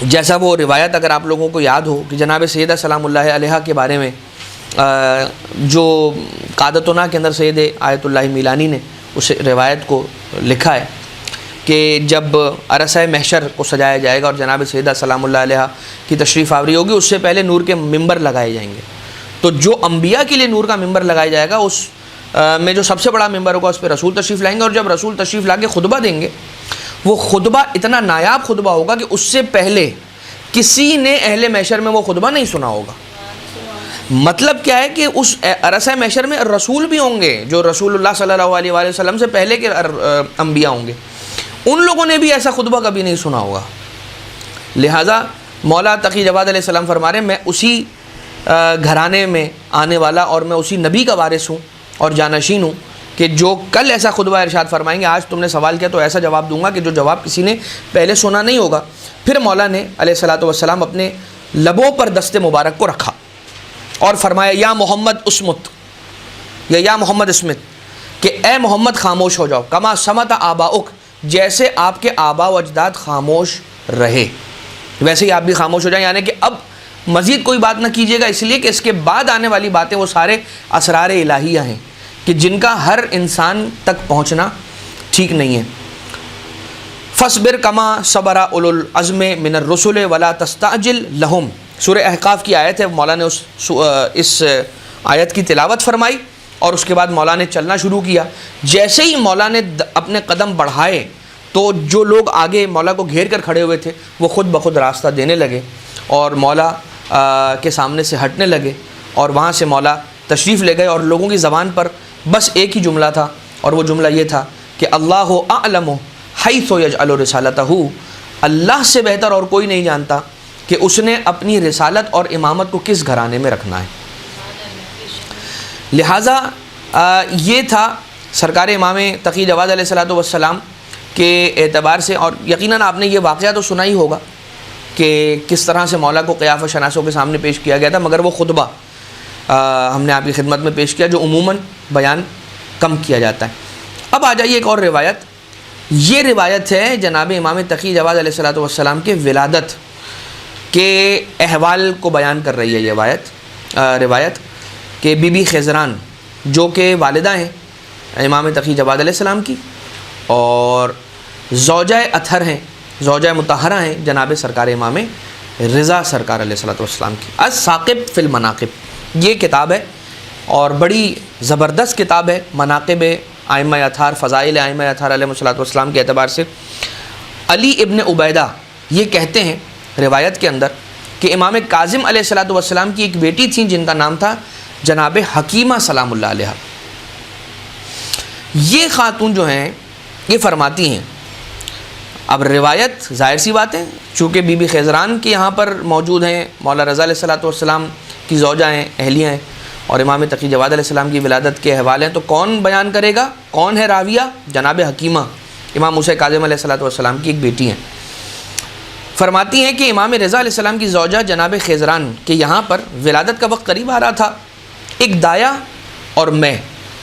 جیسا وہ روایت اگر آپ لوگوں کو یاد ہو کہ جناب سیدہ سلام اللہ علیہ کے بارے میں جو قادتنا کے اندر سید آیت اللہ میلانی نے اس روایت کو لکھا ہے کہ جب عرصہ محشر کو سجایا جائے گا اور جناب سیدہ سلام اللہ علیہ کی تشریف آوری ہوگی، اس سے پہلے نور کے ممبر لگائے جائیں گے. تو جو انبیاء کے لیے نور کا ممبر لگایا جائے گا، اس میں جو سب سے بڑا ممبر ہوگا اس پہ رسول تشریف لائیں گے، اور جب رسول تشریف لا کے خطبہ دیں گے، وہ خطبہ اتنا نایاب خطبہ ہوگا کہ اس سے پہلے کسی نے اہل محشر میں وہ خطبہ نہیں سنا ہوگا. مطلب کیا ہے کہ اس عرصہ محشر میں رسول بھی ہوں گے جو رسول اللہ صلی اللہ علیہ وآلہ وسلم سے پہلے کے انبیاء ہوں گے، ان لوگوں نے بھی ایسا خطبہ کبھی نہیں سنا ہوگا. لہٰذا مولا تقی جواد علیہ السلام فرما رہے ہیں میں اسی گھرانے میں آنے والا اور میں اسی نبی کا وارث ہوں اور جانشین ہوں کہ جو کل ایسا خطبہ ارشاد فرمائیں گے. آج تم نے سوال کیا تو ایسا جواب دوں گا کہ جو جواب کسی نے پہلے سنا نہیں ہوگا. پھر مولا نے علیہ الصلاۃ والسلام اپنے لبوں پر دست مبارک کو رکھا اور فرمایا یا محمد اسمت، یا محمد اسمت، کہ اے محمد خاموش ہو جاؤ، کما سمت آباؤک، جیسے آپ کے آبا و اجداد خاموش رہے ویسے ہی آپ بھی خاموش ہو جائیں. یعنی کہ اب مزید کوئی بات نہ کیجیے گا، اس لیے کہ اس کے بعد آنے والی باتیں وہ سارے اسرار الہیہ ہیں کہ جن کا ہر انسان تک پہنچنا ٹھیک نہیں ہے. فصبر کما صبر اولو العزم من الرسل ولا تستعجل لہم، سورہ احقاف کی آیت ہے. مولا نے اس آیت کی تلاوت فرمائی اور اس کے بعد مولا نے چلنا شروع کیا. جیسے ہی مولا نے اپنے قدم بڑھائے تو جو لوگ آگے مولا کو گھیر کر کھڑے ہوئے تھے وہ خود بخود راستہ دینے لگے اور مولا کے سامنے سے ہٹنے لگے، اور وہاں سے مولا تشریف لے گئے. اور لوگوں کی زبان پر بس ایک ہی جملہ تھا، اور وہ جملہ یہ تھا کہ اللہ اعلم حیث یجعل رسالتہ، اللہ سے بہتر اور کوئی نہیں جانتا کہ اس نے اپنی رسالت اور امامت کو کس گھرانے میں رکھنا ہے. لہٰذا یہ تھا سرکار امام تقی جواد علیہ الصلاۃ والسلام کے اعتبار سے. اور یقیناً آپ نے یہ واقعہ تو سنا ہی ہوگا کہ کس طرح سے مولا کو قیافہ شناسوں کے سامنے پیش کیا گیا تھا، مگر وہ خطبہ ہم نے آپ کی خدمت میں پیش کیا جو عموماً بیان کم کیا جاتا ہے. اب آ جائیے ایک اور روایت. یہ روایت ہے جناب امام تقی جواد علیہ الصلاۃ والسلام کے ولادت کے احوال کو بیان کر رہی ہے. یہ روایت کہ بی بی خضران جو کہ والدہ ہیں امام تقی جواد علیہ السلام کی اور زوجہ اطہر ہیں، زوجہ مطہرہ ہیں جناب سرکار امام رضا سرکار علیہ الصلاۃ والسلام کی. الثاقب فی المناقب، یہ کتاب ہے اور بڑی زبردست کتاب ہے مناقب ائمہ اطہار، فضائل ائمہ اطہار علیہ الصلاۃ والسلام کے اعتبار سے. علی ابن عبیدہ یہ کہتے ہیں روایت کے اندر کہ امام کاظم علیہ الصلاۃ والسلام کی ایک بیٹی تھی جن کا نام تھا جناب حکیمہ سلام اللہ علیہ. یہ خاتون جو ہیں یہ فرماتی ہیں، اب روایت ظاہر سی بات ہے چونکہ بی بی خضران کے یہاں پر موجود ہیں، مولا رضا علیہ الصلاۃ والسلام کی زوجہ ہیں، اہلیہ ہیں، اور امام تقی جواد علیہ السلام کی ولادت کے حوالے ہیں، تو کون بیان کرے گا؟ کون ہے راویہ؟ جناب حکیمہ امام موسیٰ کاظم علیہ الصلاۃ والسلام کی ایک بیٹی ہیں. فرماتی ہیں کہ امام رضا علیہ السلام کی زوجہ جناب خضران کے یہاں پر ولادت کا وقت قریب آ رہا تھا. ایک دایا اور میں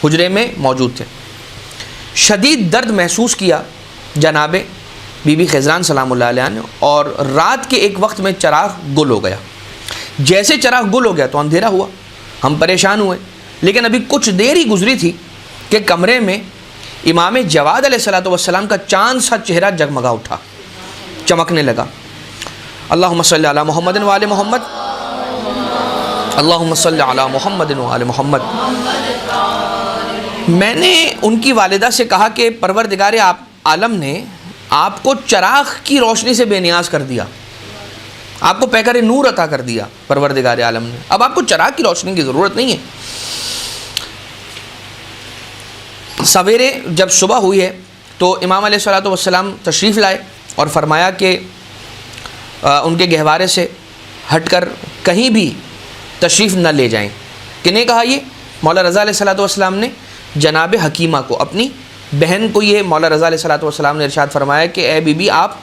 حجرے میں موجود تھے. شدید درد محسوس کیا جناب بی بی خضران سلام اللہ علیہ نے، اور رات کے ایک وقت میں چراغ گل ہو گیا. جیسے چراغ گل ہو گیا تو اندھیرا ہوا، ہم پریشان ہوئے. لیکن ابھی کچھ دیر ہی گزری تھی کہ کمرے میں امام جواد علیہ الصلاۃ والسلام کا چاند سا چہرہ جگمگا اٹھا، چمکنے لگا. اللہم صلی علی محمد و آل محمد، اللہم صلی علی محمد و آل محمد. میں نے ان کی والدہ سے کہا کہ پروردگار عالم نے آپ کو چراغ کی روشنی سے بے نیاز کر دیا، آپ کو پیکر نور عطا کر دیا پروردگار عالم نے، اب آپ کو چراغ کی روشنی کی ضرورت نہیں ہے. سویرے جب صبح ہوئی ہے تو امام علیہ الصلاۃ والسلام تشریف لائے اور فرمایا کہ ان کے گہوارے سے ہٹ کر کہیں بھی تشریف نہ لے جائیں. کنہیں کہا یہ؟ مولا رضا علیہ الصلاۃ والسلام نے جناب حکیمہ کو، اپنی بہن کو، یہ مولا رضا علیہ الصلاۃ والسلام نے ارشاد فرمایا کہ اے بی بی آپ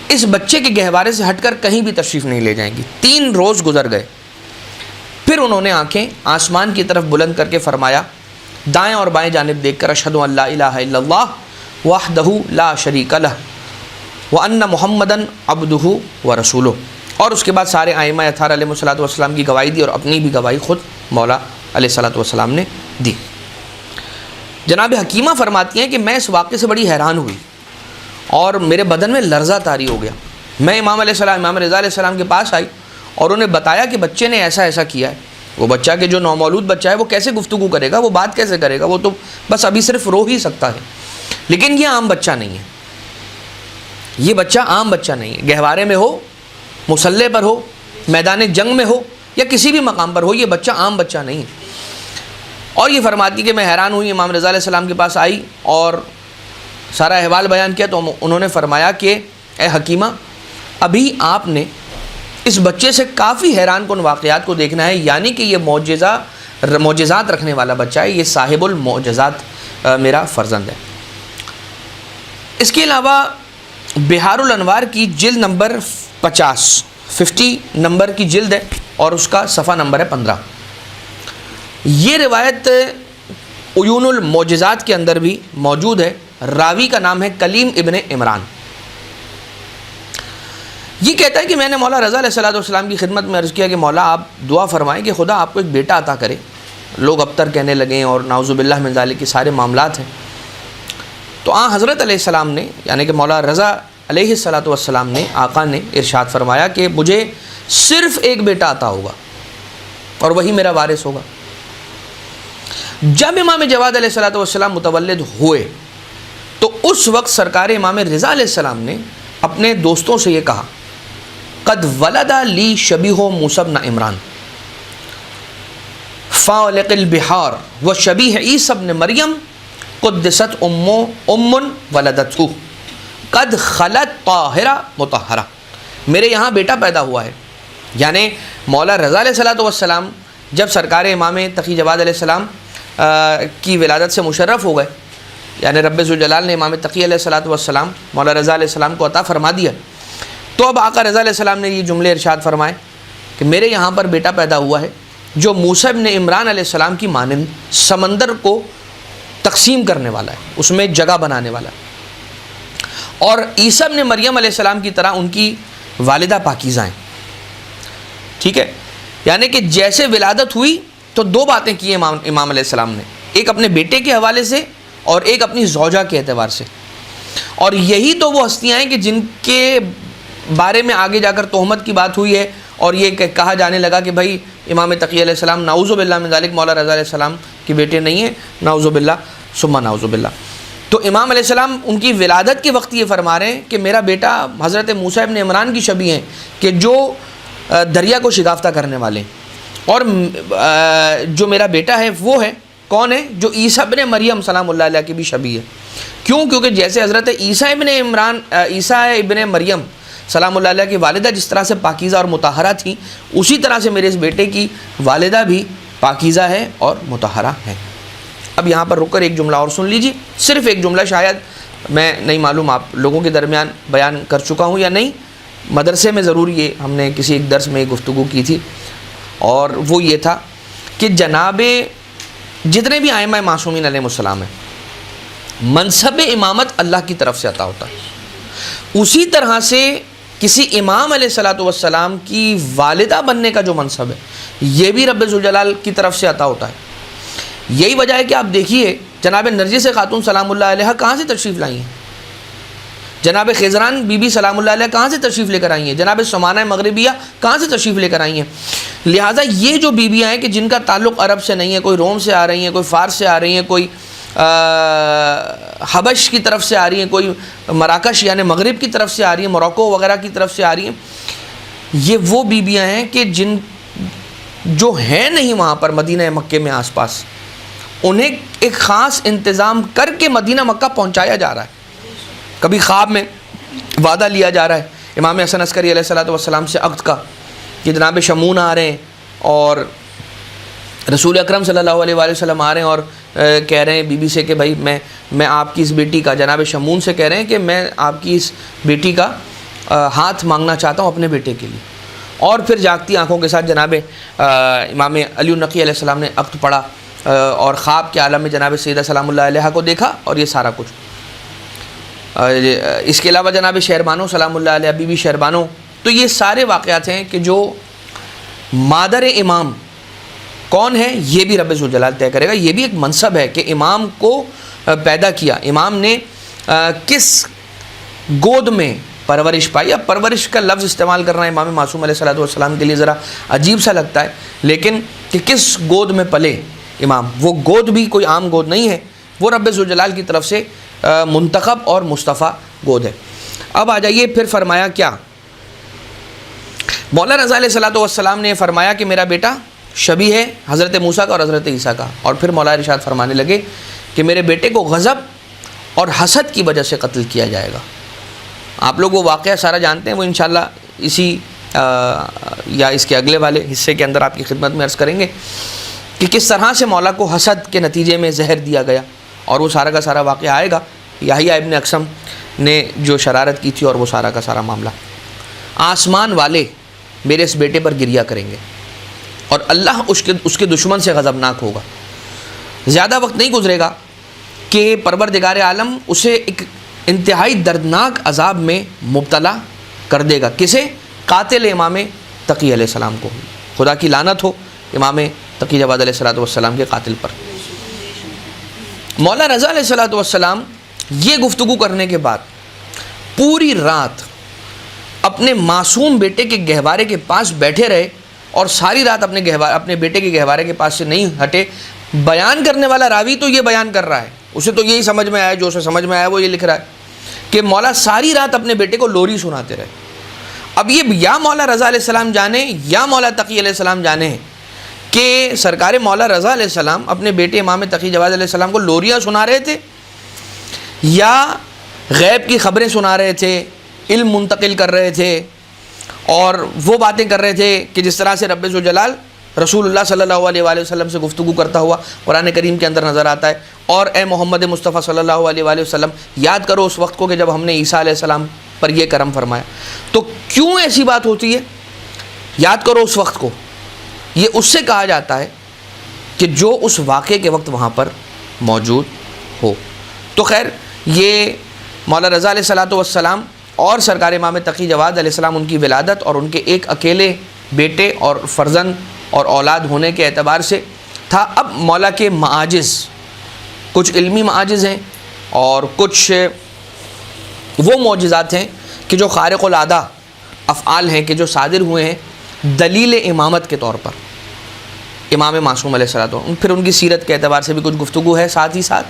اس بچے کے گہوارے سے ہٹ کر کہیں بھی تشریف نہیں لے جائیں گی. 3 روز گزر گئے. پھر انہوں نے آنکھیں آسمان کی طرف بلند کر کے فرمایا، دائیں اور بائیں جانب دیکھ کر اشہد ان لا الہ الا اللہ وحدہ لا شریک لہ وان محمدا عبدہ ورسولہ. اور اس کے بعد سارے ائمہ اطہار علیہ الصلوۃ والسلام کی گواہی دی اور اپنی بھی گواہی خود مولا علیہ السلام نے دی۔ جناب حکیمہ فرماتی ہیں کہ میں اس واقعے سے بڑی حیران ہوئی اور میرے بدن میں لرزہ طاری ہو گیا۔ میں امام رضا علیہ السلام کے پاس آئی اور انہیں بتایا کہ بچے نے ایسا ایسا کیا ہے۔ وہ بچہ کہ جو نومولود بچہ ہے وہ کیسے گفتگو کرے گا، وہ بات کیسے کرے گا، وہ تو بس ابھی صرف رو ہی سکتا ہے، لیکن یہ عام بچہ نہیں ہے، یہ بچہ عام بچہ نہیں ہے، گہوارے میں ہو، مسلح پر ہو، میدان جنگ میں ہو یا کسی بھی مقام پر ہو، یہ بچہ عام بچہ نہیں ہے۔ اور یہ فرماتی کہ میں حیران ہوئی، امام رضا علیہ السلام کے پاس آئی اور سارا احوال بیان کیا تو انہوں نے فرمایا کہ اے حکیمہ، ابھی آپ نے اس بچے سے کافی حیران کن واقعات کو دیکھنا ہے، یعنی کہ یہ معجزات رکھنے والا بچہ ہے، یہ صاحب المعجزات میرا فرزند ہے۔ اس کے علاوہ بہار الانوار کی جلد نمبر 50 نمبر کی جلد ہے اور اس کا صفحہ نمبر ہے 15۔ یہ روایت عیون المعجزات کے اندر بھی موجود ہے، راوی کا نام ہے کلیم ابن عمران۔ یہ کہتا ہے کہ میں نے مولا رضا علیہ السلام کی خدمت میں عرض کیا کہ مولا آپ دعا فرمائیں کہ خدا آپ کو ایک بیٹا عطا کرے۔ لوگ ابتر کہنے لگے اور نعوذ باللہ من ذالک کے سارے معاملات ہیں۔ تو حضرت علیہ السلام نے یعنی کہ مولا رضا علیہ السلام نے آقا نے ارشاد فرمایا کہ مجھے صرف ایک بیٹا عطا ہوگا اور وہی میرا وارث ہوگا۔ جب امام جواد علیہ السلام متولد ہوئے تو اس وقت سرکار امام رضا علیہ السلام نے اپنے دوستوں سے یہ کہا، قد ولد لی شبیہ موسیٰ بن عمران فالق البحار و شبیہ عیسیٰ بن مریم قدست ام ولدتہ قد خلت طاہرہ مطہرہ۔ میرے یہاں بیٹا پیدا ہوا ہے، یعنی مولا رضا علیہ السلام جب سرکار امام تقی جواد علیہ السلام کی ولادت سے مشرف ہو گئے، یعنی رب ذوالجلال نے امام تقی علیہ السلام مولا رضا علیہ السلام کو عطا فرما دیا، تو اب آقا رضا علیہ السلام نے یہ جملے ارشاد فرمائے کہ میرے یہاں پر بیٹا پیدا ہوا ہے جو موسیٰ بن عمران علیہ السلام کی مانند سمندر کو تقسیم کرنے والا ہے، اس میں جگہ بنانے والا ہے، اور عیسیٰ بن مریم علیہ السلام کی طرح ان کی والدہ پاکیزہ ہیں۔ ٹھیک ہے، یعنی کہ جیسے ولادت ہوئی تو دو باتیں کی امام علیہ السلام نے، ایک اپنے بیٹے کے حوالے سے اور ایک اپنی زوجہ کے اعتبار سے، اور یہی تو وہ ہستیاں ہیں کہ جن کے بارے میں آگے جا کر تہمت کی بات ہوئی ہے اور یہ کہا جانے لگا کہ بھائی امام تقی علیہ السلام نعوذ باللہ من ذالک مولا رضا علیہ السلام کے بیٹے نہیں ہیں، نعوذ باللہ ثم نعوذ باللہ۔ تو امام علیہ السلام ان کی ولادت کے وقت یہ فرما رہے ہیں کہ میرا بیٹا حضرت موسیٰ ابن عمران کی شبیہ ہیں کہ جو دریا کو شگافتہ کرنے والے ہیں، اور جو میرا بیٹا ہے وہ ہے کون ہے، جو عیسیٰ ابن مریم سلام اللہ علیہ کی بھی شبیہ ہے۔ کیونکہ جیسے حضرت عیسیٰ ابن مریم سلام اللہ علیہ کی والدہ جس طرح سے پاکیزہ اور مطہرہ تھیں، اسی طرح سے میرے اس بیٹے کی والدہ بھی پاکیزہ ہے اور مطہرہ ہے۔ اب یہاں پر رک کر ایک جملہ اور سن لیجیے، صرف ایک جملہ، شاید میں نہیں معلوم آپ لوگوں کے درمیان بیان کر چکا ہوں یا نہیں، مدرسے میں ضرور یہ ہم نے کسی ایک درس میں گفتگو کی تھی، اور وہ یہ تھا کہ جناب جتنے بھی ائمہ معصومین علیہ السلام ہیں، منصب امامت اللہ کی طرف سے عطا ہوتا ہے، اسی طرح سے کسی امام علیہ السلام کی والدہ بننے کا جو منصب ہے یہ بھی رب ذوالجلال کی طرف سے عطا ہوتا ہے۔ یہی وجہ ہے کہ آپ دیکھیے جناب نرجس خاتون سلام اللہ علیہ کہاں سے تشریف لائی ہیں، جناب خضران بی بی سلام اللہ علیہ کہاں سے تشریف لے کر آئی ہیں، جناب سمانہ مغربیہ کہاں سے تشریف لے کر آئی ہیں۔ لہٰذا یہ جو بیویاں ہیں کہ جن کا تعلق عرب سے نہیں ہے، کوئی روم سے آ رہی ہیں، کوئی فارس سے آ رہی ہیں، کوئی حبش کی طرف سے آ رہی ہیں، کوئی مراکش یعنی مغرب کی طرف سے آ رہی ہیں، موروکو وغیرہ کی طرف سے آ رہی ہیں، یہ وہ بیویاں ہیں کہ جو ہیں نہیں وہاں پر مدینہ مکہ میں آس پاس، انہیں ایک خاص انتظام کر کے مدینہ مکہ پہنچایا جا رہا ہے۔ کبھی خواب میں وعدہ لیا جا رہا ہے امام حسن عسکری علیہ السلام سے عقد کا کہ جناب شمون آ رہے ہیں اور رسول اکرم صلی اللہ علیہ وآلہ وسلم آ رہے ہیں اور کہہ رہے ہیں بی بی سے کہ بھائی میں آپ کی اس بیٹی کا، جناب شمون سے کہہ رہے ہیں کہ میں آپ کی اس بیٹی کا ہاتھ مانگنا چاہتا ہوں اپنے بیٹے کے لیے، اور پھر جاگتی آنکھوں کے ساتھ جناب امام علی النقی علیہ السلام نے عقد پڑھا اور خواب کے عالم میں جناب سیدہ سلام اللہ علیہ کو دیکھا، اور یہ سارا کچھ۔ اس کے علاوہ جناب شہربانو سلام اللہ علیہ، بی بی شہربانو، تو یہ سارے واقعات ہیں کہ جو مادر امام کون ہے یہ بھی رب ذوالجلال طے کرے گا. یہ بھی ایک منصب ہے کہ امام کو پیدا کیا, امام نے کس گود میں پرورش پائی. اب پرورش کا لفظ استعمال کرنا امام معصوم علیہ السلام کے لیے ذرا عجیب سا لگتا ہے, لیکن کہ کس گود میں پلے امام, وہ گود بھی کوئی عام گود نہیں ہے, وہ رب ذوالجلال کی طرف سے منتخب اور مصطفیٰ گود ہے. اب آ جائیے پھر فرمایا کیا, مولا رضا علیہ السلام نے فرمایا کہ میرا بیٹا شبیہ ہے حضرت موسیٰ کا اور حضرت عیسیٰ کا, اور پھر مولا ارشاد فرمانے لگے کہ میرے بیٹے کو غضب اور حسد کی وجہ سے قتل کیا جائے گا. آپ لوگ وہ واقعہ سارا جانتے ہیں, وہ انشاءاللہ اسی یا اس کے اگلے والے حصے کے اندر آپ کی خدمت میں عرض کریں گے کہ کس طرح سے مولا کو حسد کے نتیجے میں زہر دیا گیا, اور وہ سارا کا سارا واقعہ آئے گا. یحییٰ ابن اقسم نے جو شرارت کی تھی اور وہ سارا کا سارا معاملہ. آسمان والے میرے اس بیٹے پر گریہ کریں گے اور اللہ اس کے دشمن سے غضبناک ہوگا. زیادہ وقت نہیں گزرے گا کہ پروردگار عالم اسے ایک انتہائی دردناک عذاب میں مبتلا کر دے گا. کسے؟ قاتل امام تقی علیہ السلام کو. خدا کی لعنت ہو امام تقی جواد علیہ السلام کے قاتل پر. مولا رضا علیہ السلام یہ گفتگو کرنے کے بعد پوری رات اپنے معصوم بیٹے کے گہوارے کے پاس بیٹھے رہے, اور ساری رات اپنے بیٹے کے گہوارے کے پاس سے نہیں ہٹے. بیان کرنے والا راوی تو یہ بیان کر رہا ہے, اسے تو یہی سمجھ میں آیا, جو اسے سمجھ میں آیا وہ یہ لکھ رہا ہے کہ مولا ساری رات اپنے بیٹے کو لوری سناتے رہے. اب یہ یا مولا رضا علیہ السلام جانے یا مولا تقی علیہ السلام جانے کہ سرکار مولا رضا علیہ السلام اپنے بیٹے امام تقی جواد علیہ السلام کو لوریاں سنا رہے تھے, یا غیب کی خبریں سنا رہے تھے, علم منتقل کر رہے تھے, اور وہ باتیں کر رہے تھے کہ جس طرح سے رب ذوالجلال رسول اللہ صلی اللہ علیہ وآلہ وسلم سے گفتگو کرتا ہوا قرآن کریم کے اندر نظر آتا ہے. اور اے محمد مصطفیٰ صلی اللہ علیہ وآلہ وسلم, یاد کرو اس وقت کو کہ جب ہم نے عیسیٰ علیہ السلام پر یہ کرم فرمایا. تو کیوں ایسی بات ہوتی ہے, یاد کرو اس وقت کو, یہ اس سے کہا جاتا ہے کہ جو اس واقعے کے وقت وہاں پر موجود ہو. تو خیر, یہ مولا رضا علیہ السلام اور سرکار امام تقی جواد علیہ السلام, ان کی ولادت اور ان کے ایک اکیلے بیٹے اور فرزند اور اولاد ہونے کے اعتبار سے تھا. اب مولا کے معاجز, کچھ علمی معاجز ہیں اور کچھ وہ معجزات ہیں کہ جو خارق العادہ افعال ہیں کہ جو صادر ہوئے ہیں دلیل امامت کے طور پر امام معصوم علیہ السلام. پھر ان کی سیرت کے اعتبار سے بھی کچھ گفتگو ہے ساتھ ہی ساتھ.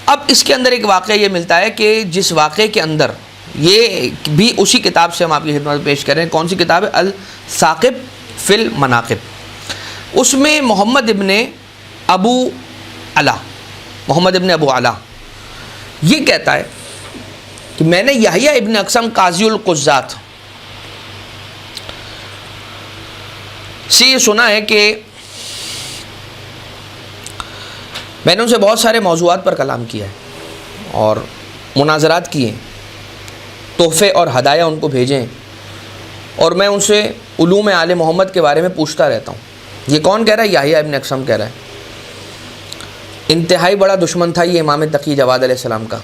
اب اس کے اندر ایک واقعہ یہ ملتا ہے کہ جس واقعے کے اندر, یہ بھی اسی کتاب سے ہم آپ کی خدمت میں پیش کر رہے ہیں. کون سی کتاب ہے؟ الثاقب فی المناقب. اس میں محمد ابن ابو علا یہ کہتا ہے کہ میں نے یحییٰ ابن اقسم قاضی القضات سے یہ سنا ہے کہ میں نے ان سے بہت سارے موضوعات پر کلام کیا ہے اور مناظرات کیے, تحفے اور ہدایہ ان کو بھیجیں, اور میں ان سے علوم آل محمد کے بارے میں پوچھتا رہتا ہوں. یہ کون کہہ رہا ہے؟ یحییٰ ابن اقسم کہہ رہا ہے. انتہائی بڑا دشمن تھا یہ امام تقی جواد علیہ السلام کا.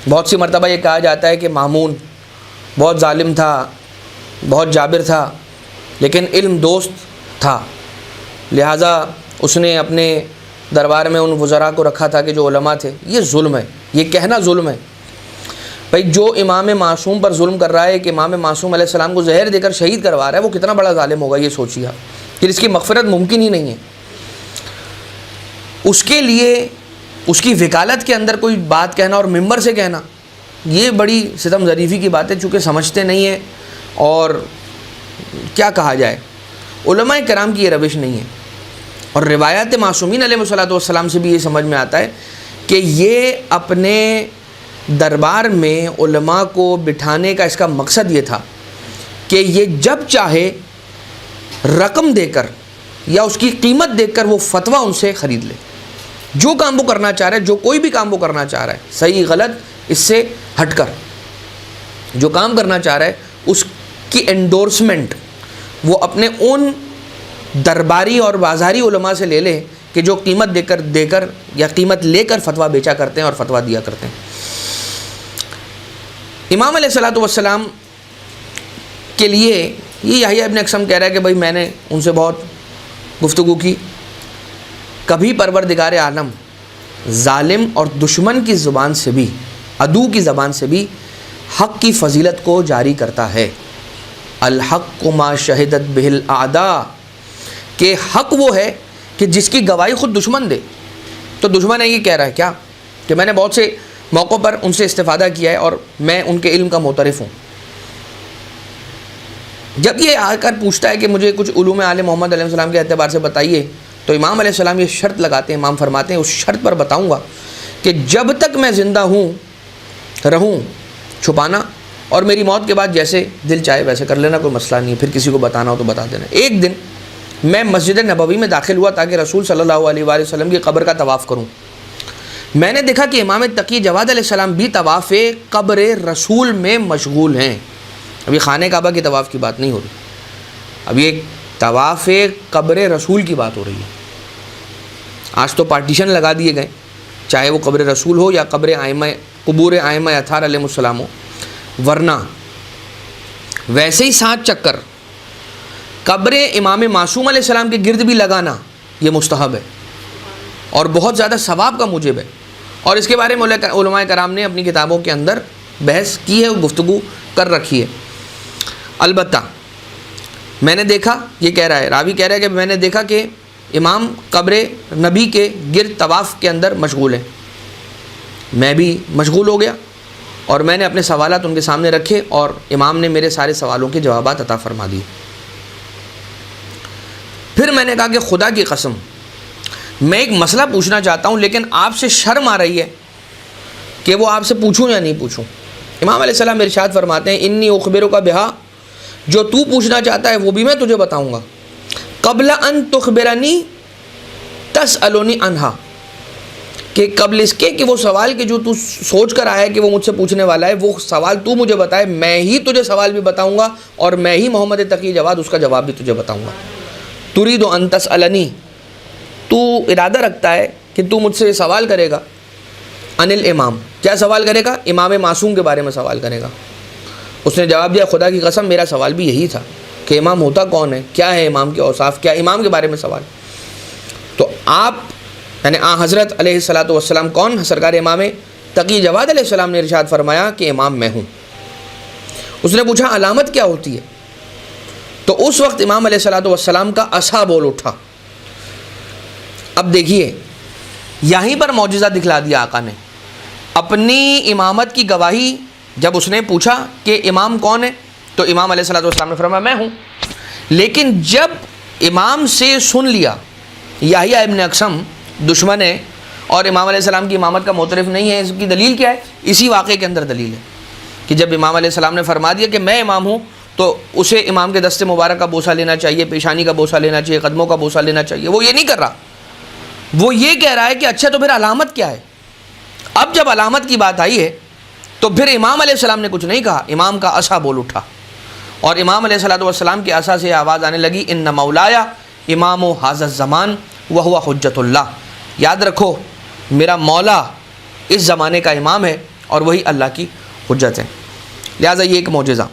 بہت سی مرتبہ یہ کہا جاتا ہے کہ مامون بہت ظالم تھا, بہت جابر تھا, لیکن علم دوست تھا, لہٰذا اس نے اپنے دربار میں ان وزراء کو رکھا تھا کہ جو علماء تھے. یہ ظلم ہے, یہ کہنا ظلم ہے. بھائی جو امام معصوم پر ظلم کر رہا ہے کہ امام معصوم علیہ السلام کو زہر دے کر شہید کروا رہا ہے, وہ کتنا بڑا ظالم ہوگا یہ سوچیے آپ. پھر اس کی مغفرت ممکن ہی نہیں ہے. اس کے لیے اس کی وکالت کے اندر کوئی بات کہنا اور ممبر سے کہنا, یہ بڑی ستم ظریفی کی بات ہے, چونکہ سمجھتے نہیں ہیں. اور کیا کہا جائے, علماء کرام کی یہ روش نہیں ہے. اور روایات معصومین علیہ السلام سے بھی یہ سمجھ میں آتا ہے کہ یہ اپنے دربار میں علماء کو بٹھانے کا اس کا مقصد یہ تھا کہ یہ جب چاہے رقم دے کر یا اس کی قیمت دیکھ کر وہ فتویٰ ان سے خرید لے. جو کام وہ کرنا چاہ رہا ہے, جو کوئی بھی کام وہ کرنا چاہ رہا ہے, صحیح غلط اس سے ہٹ کر جو کام کرنا چاہ رہا ہے, اس کی انڈورسمنٹ وہ اپنے ان درباری اور بازاری علماء سے لے لے کہ جو قیمت دے کر یا قیمت لے کر فتویٰ بیچا کرتے ہیں اور فتویٰ دیا کرتے ہیں. امام علیہ السلام کے لیے یہ یحییٰ ابن اقسم کہہ رہا ہے کہ بھائی میں نے ان سے بہت گفتگو کی. کبھی پروردگار عالم ظالم اور دشمن کی زبان سے بھی, عدو کی زبان سے بھی حق کی فضیلت کو جاری کرتا ہے. الحق ما شہدت بہ الاعداء, کہ حق وہ ہے کہ جس کی گواہی خود دشمن دے. تو دشمن ہے یہ کہہ رہا ہے کیا کہ میں نے بہت سے موقعوں پر ان سے استفادہ کیا ہے اور میں ان کے علم کا معترف ہوں. جب یہ آ کر پوچھتا ہے کہ مجھے کچھ علوم آل محمد علیہ السلام کے اعتبار سے بتائیے, تو امام علیہ السلام یہ شرط لگاتے ہیں, امام فرماتے ہیں اس شرط پر بتاؤں گا کہ جب تک میں زندہ رہوں چھپانا, اور میری موت کے بعد جیسے دل چاہے ویسے کر لینا, کوئی مسئلہ نہیں, پھر کسی کو بتانا ہو تو بتا دینا. ایک دن میں مسجد نبوی میں داخل ہوا تاکہ رسول صلی اللہ علیہ وآلہ وسلم کی قبر کا طواف کروں. میں نے دیکھا کہ امام تقی جواد علیہ السلام بھی طواف قبر رسول میں مشغول ہیں. ابھی خانہ کعبہ کی طواف کی بات نہیں ہو رہی, اب یہ طواف قبر رسول کی بات ہو رہی ہے. آج تو پارٹیشن لگا دیے گئے, چاہے وہ قبر رسول ہو یا قبور ائمہ اطہار علیہ السلام ہو, ورنہ ویسے ہی 7 چکر قبر امام معصوم علیہ السلام کے گرد بھی لگانا یہ مستحب ہے اور بہت زیادہ ثواب کا موجب ہے. اور اس کے بارے میں علماء کرام نے اپنی کتابوں کے اندر بحث کی ہے, گفتگو کر رکھی ہے. البتہ میں نے دیکھا, یہ کہہ رہا ہے راوی کہہ رہا ہے کہ میں نے دیکھا کہ امام قبر نبی کے گرد طواف کے اندر مشغول ہیں. میں بھی مشغول ہو گیا اور میں نے اپنے سوالات ان کے سامنے رکھے اور امام نے میرے سارے سوالوں کے جوابات عطا فرما دیے. پھر میں نے کہا کہ خدا کی قسم میں ایک مسئلہ پوچھنا چاہتا ہوں, لیکن آپ سے شرم آ رہی ہے کہ وہ آپ سے پوچھوں یا نہیں پوچھوں. امام علیہ السلام ارشاد فرماتے ہیں انی اخبرک بہا, جو تو پوچھنا چاہتا ہے وہ بھی میں تجھے بتاؤں گا. قبل ان تخبرنی تسألنی عنہا, کہ قبل اس کے کہ وہ سوال کہ جو تو سوچ کر آیا ہے کہ وہ مجھ سے پوچھنے والا ہے, وہ سوال تو مجھے بتائے, میں ہی تجھے سوال بھی بتاؤں گا اور میں ہی محمد تقی جواد اس کا جواب بھی تجھے بتاؤں گا. ترید ان تسألنی, تو ارادہ رکھتا ہے کہ تو مجھ سے سوال کرے گا. عن الامام, کیا سوال کرے گا؟ امام معصوم کے بارے میں سوال کرے گا. اس نے جواب دیا خدا کی قسم میرا سوال بھی یہی تھا کہ امام ہوتا کون ہے, کیا ہے امام کے اوصاف, کیا امام کے بارے میں سوال. تو آپ یعنی حضرت علیہ الصلاۃ والسلام کون؟ سرکار امام تقی جواد علیہ السلام نے ارشاد فرمایا کہ امام میں ہوں. اس نے پوچھا علامت کیا ہوتی ہے؟ تو اس وقت امام علیہ الصلاۃ والسلام کا عصا بول اٹھا. اب دیکھیے یہیں پر معجزہ دکھلا دیا آقا نے. اپنی امامت کی گواہی جب اس نے پوچھا کہ امام کون ہے, تو امام علیہ الصلاۃ والسلام نے فرمایا میں ہوں. لیکن جب امام سے سن لیا یحییٰ ابن اقسم دشمن ہے اور امام علیہ السلام کی امامت کا معترف نہیں ہے, اس کی دلیل کیا ہے؟ اسی واقعے کے اندر دلیل ہے کہ جب امام علیہ السلام نے فرما دیا کہ میں امام ہوں, تو اسے امام کے دست مبارک کا بوسہ لینا چاہیے, پیشانی کا بوسہ لینا چاہیے, قدموں کا بوسہ لینا چاہیے. وہ یہ نہیں کر رہا, وہ یہ کہہ رہا ہے کہ اچھا تو پھر علامت کیا ہے. اب جب علامت کی بات آئی ہے تو پھر امام علیہ السلام نے کچھ نہیں کہا, امام کا عصا بول اٹھا اور امام علیہ الصلوۃ والسلام کے عصا سے آواز آنے لگی ان مولایا امام ھذا الزمان وہو حجت اللہ. یاد رکھو میرا مولا اس زمانے کا امام ہے اور وہی اللہ کی حجت ہے. لہٰذا یہ ایک معجزہ.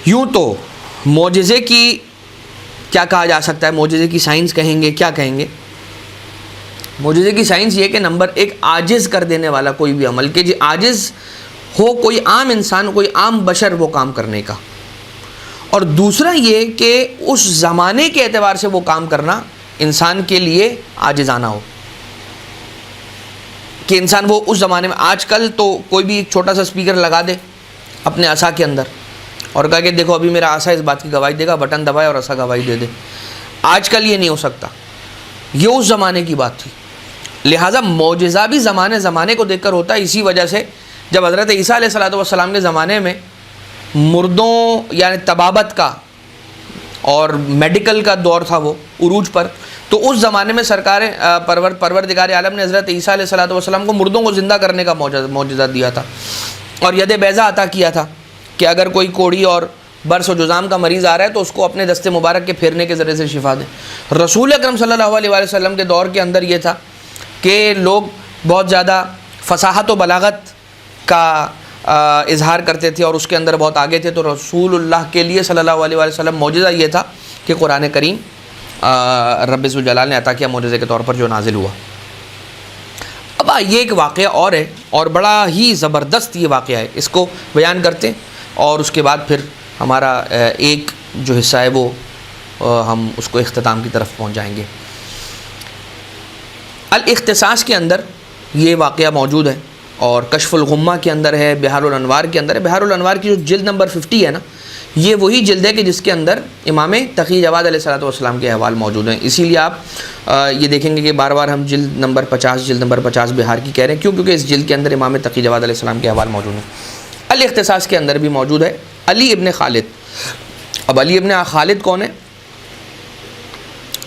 یوں تو معجزے کی کیا کہا جا سکتا ہے, معجزے کی سائنس کہیں گے, کیا کہیں گے؟ معجزے کی سائنس یہ کہ نمبر 1 عاجز کر دینے والا کوئی بھی عمل, کہ عاجز ہو کوئی عام انسان, کوئی عام بشر وہ کام کرنے کا. اور دوسرا یہ کہ اس زمانے کے اعتبار سے وہ کام کرنا انسان کے لیے عاجزانہ ہو, کہ انسان وہ اس زمانے میں, آج کل تو کوئی بھی ایک چھوٹا سا اسپیکر لگا دے اپنے عصا کے اندر اور کہا کہ دیکھو ابھی میرا عصا اس بات کی گواہی دے گا, بٹن دبائے اور عصا گواہی دے دے. آج کل یہ نہیں ہو سکتا, یہ اس زمانے کی بات تھی. لہٰذا معجزہ بھی زمانے کو دیکھ کر ہوتا ہے. اسی وجہ سے جب حضرت عیسیٰ علیہ الصلوۃ والسلام کے زمانے میں مردوں یعنی طبابت کا اور میڈیکل کا دور تھا وہ عروج پر, تو اس زمانے میں سرکار پروردگار عالم نے حضرت عیسیٰ علیہ الصلوۃ والسلام کو مردوں کو زندہ کرنے کا معجزہ دیا تھا اور ید بیضا عطا کیا تھا کہ اگر کوئی کوڑی اور برس و جذام کا مریض آ رہا ہے تو اس کو اپنے دست مبارک کے پھیرنے کے ذریعے سے شفا دیں. رسول اکرم صلی اللہ علیہ وسلم کے دور کے اندر یہ تھا کہ لوگ بہت زیادہ فصاحت و بلاغت کا اظہار کرتے تھے اور اس کے اندر بہت آگے تھے, تو رسول اللہ کے لیے صلی اللہ علیہ وسلم معجزہ یہ تھا کہ قرآن کریم رب ذوالجلال نے عطا کیا معجزے کے طور پر جو نازل ہوا۔ اب یہ ایک واقعہ اور ہے اور بڑا ہی زبردست یہ واقعہ ہے، اس کو بیان کرتے ہیں اور اس کے بعد پھر ہمارا ایک جو حصہ ہے وہ ہم اس کو اختتام کی طرف پہنچ جائیں گے۔ الاختصاص کے اندر یہ واقعہ موجود ہے اور کشف الغمہ کے اندر ہے، بحار الانوار کے اندر ہے۔ بحار الانوار کی جو جلد نمبر 50 ہے نا، یہ وہی جلد ہے کہ جس کے اندر امام تقی جواد علیہ السلام کے احوال موجود ہیں۔ اسی لیے آپ یہ دیکھیں گے کہ بار بار ہم جلد نمبر 50 بحار کی کہہ رہے ہیں، کیوں؟ کیونکہ اس جلد کے اندر امام تقی جواد علیہ السلام کے احوال موجود ہیں۔ الاختصاص کے اندر بھی موجود ہے علی ابن خالد۔ اب علی ابن خالد کون ہے؟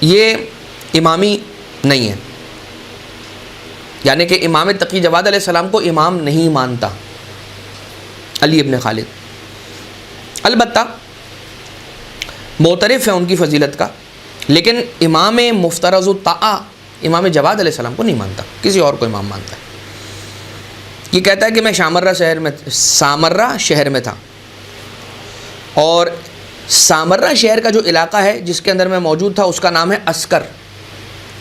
یہ امامی نہیں ہے، یعنی کہ امام تقی جواد علیہ السلام کو امام نہیں مانتا علی ابن خالد، البتہ معترف ہے ان کی فضیلت کا، لیکن امام مفترض الطاعہ امام جواد علیہ السلام کو نہیں مانتا، کسی اور کو امام مانتا ہے۔ یہ کہتا ہے کہ میں سامرہ شہر میں تھا، اور سامرہ شہر کا جو علاقہ ہے جس کے اندر میں موجود تھا اس کا نام ہے عسکر،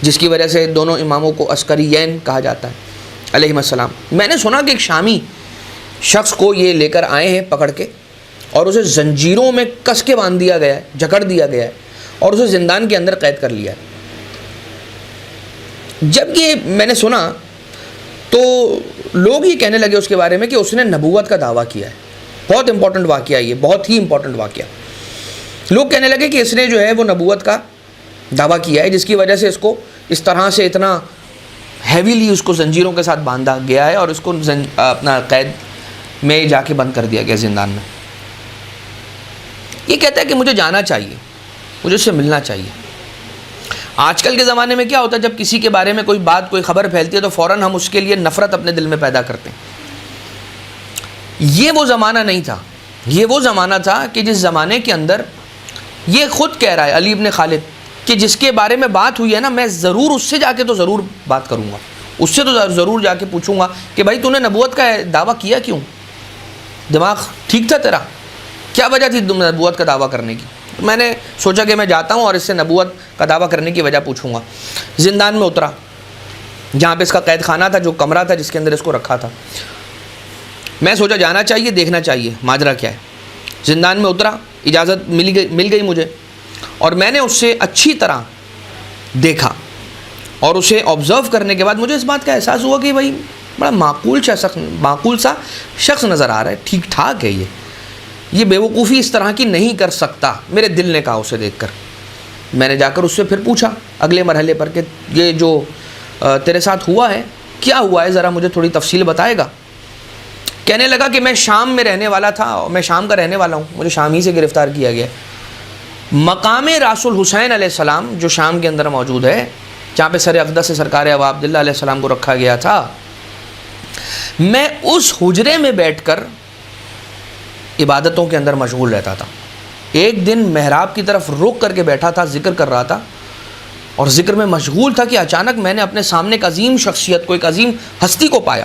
جس کی وجہ سے دونوں اماموں کو عسکریین کہا جاتا ہے علیہ السلام۔ میں نے سنا کہ ایک شامی شخص کو یہ لے کر آئے ہیں پکڑ کے، اور اسے زنجیروں میں کس کے باندھ دیا گیا ہے، جکڑ دیا گیا ہے، اور اسے زندان کے اندر قید کر لیا ہے۔ جب یہ میں نے سنا تو لوگ یہ کہنے لگے اس کے بارے میں کہ اس نے نبوت کا دعویٰ کیا ہے۔ بہت امپورٹنٹ واقعہ، یہ بہت ہی امپورٹنٹ واقعہ۔ لوگ کہنے لگے کہ اس نے جو ہے وہ نبوت کا دعویٰ کیا ہے، جس کی وجہ سے اس کو اس طرح سے اتنا ہیویلی اس کو زنجیروں کے ساتھ باندھا گیا ہے اور اس کو اپنا قید میں جا کے بند کر دیا گیا زندان میں۔ یہ کہتا ہے کہ مجھے جانا چاہیے، مجھے اس سے ملنا چاہیے۔ آج کل کے زمانے میں کیا ہوتا ہے، جب کسی کے بارے میں کوئی بات کوئی خبر پھیلتی ہے تو فوراً ہم اس کے لیے نفرت اپنے دل میں پیدا کرتے ہیں۔ یہ وہ زمانہ نہیں تھا، یہ وہ زمانہ تھا کہ جس زمانے کے اندر یہ خود کہہ رہا ہے علی ابن خالد کہ جس کے بارے میں بات ہوئی ہے نا، میں ضرور اس سے جا کے تو ضرور بات کروں گا، اس سے تو ضرور جا کے پوچھوں گا کہ بھائی تو نے نبوت کا دعویٰ کیا کیوں؟ دماغ ٹھیک تھا تیرا؟ کیا وجہ تھی نبوت کا دعویٰ کرنے کی؟ میں نے سوچا کہ میں جاتا ہوں اور اس سے نبوت کا دعویٰ کرنے کی وجہ پوچھوں گا۔ زندان میں اترا، جہاں پہ اس کا قید خانہ تھا، جو کمرہ تھا جس کے اندر اس کو رکھا تھا۔ میں سوچا جانا چاہیے، دیکھنا چاہیے ماجرا کیا ہے۔ زندان میں اترا، اجازت مل گئی مجھے، اور میں نے اس سے اچھی طرح دیکھا، اور اسے آبزرو کرنے کے بعد مجھے اس بات کا احساس ہوا کہ بھائی بڑا معقول سا شخص نظر آ رہا ہے، ٹھیک ٹھاک ہے، یہ بے وقوفی اس طرح کی نہیں کر سکتا۔ میرے دل نے کہا اسے دیکھ کر۔ میں نے جا کر اس سے پھر پوچھا اگلے مرحلے پر کہ یہ جو تیرے ساتھ ہوا ہے کیا ہوا ہے، ذرا مجھے تھوڑی تفصیل بتائے گا۔ کہنے لگا کہ میں شام میں رہنے والا تھا، اور میں شام کا رہنے والا ہوں، مجھے شام ہی سے گرفتار کیا گیا۔ مقام راس الحسین علیہ السلام جو شام کے اندر موجود ہے، جہاں پہ سر اقدس سرکار ابا عبداللہ علیہ السلام کو رکھا گیا تھا، میں اس حجرے میں بیٹھ کر عبادتوں کے اندر مشغول رہتا تھا۔ ایک دن محراب کی طرف رک کر کے بیٹھا تھا، ذکر کر رہا تھا اور ذکر میں مشغول تھا کہ اچانک میں نے اپنے سامنے ایک عظیم شخصیت کو، ایک عظیم ہستی کو پایا،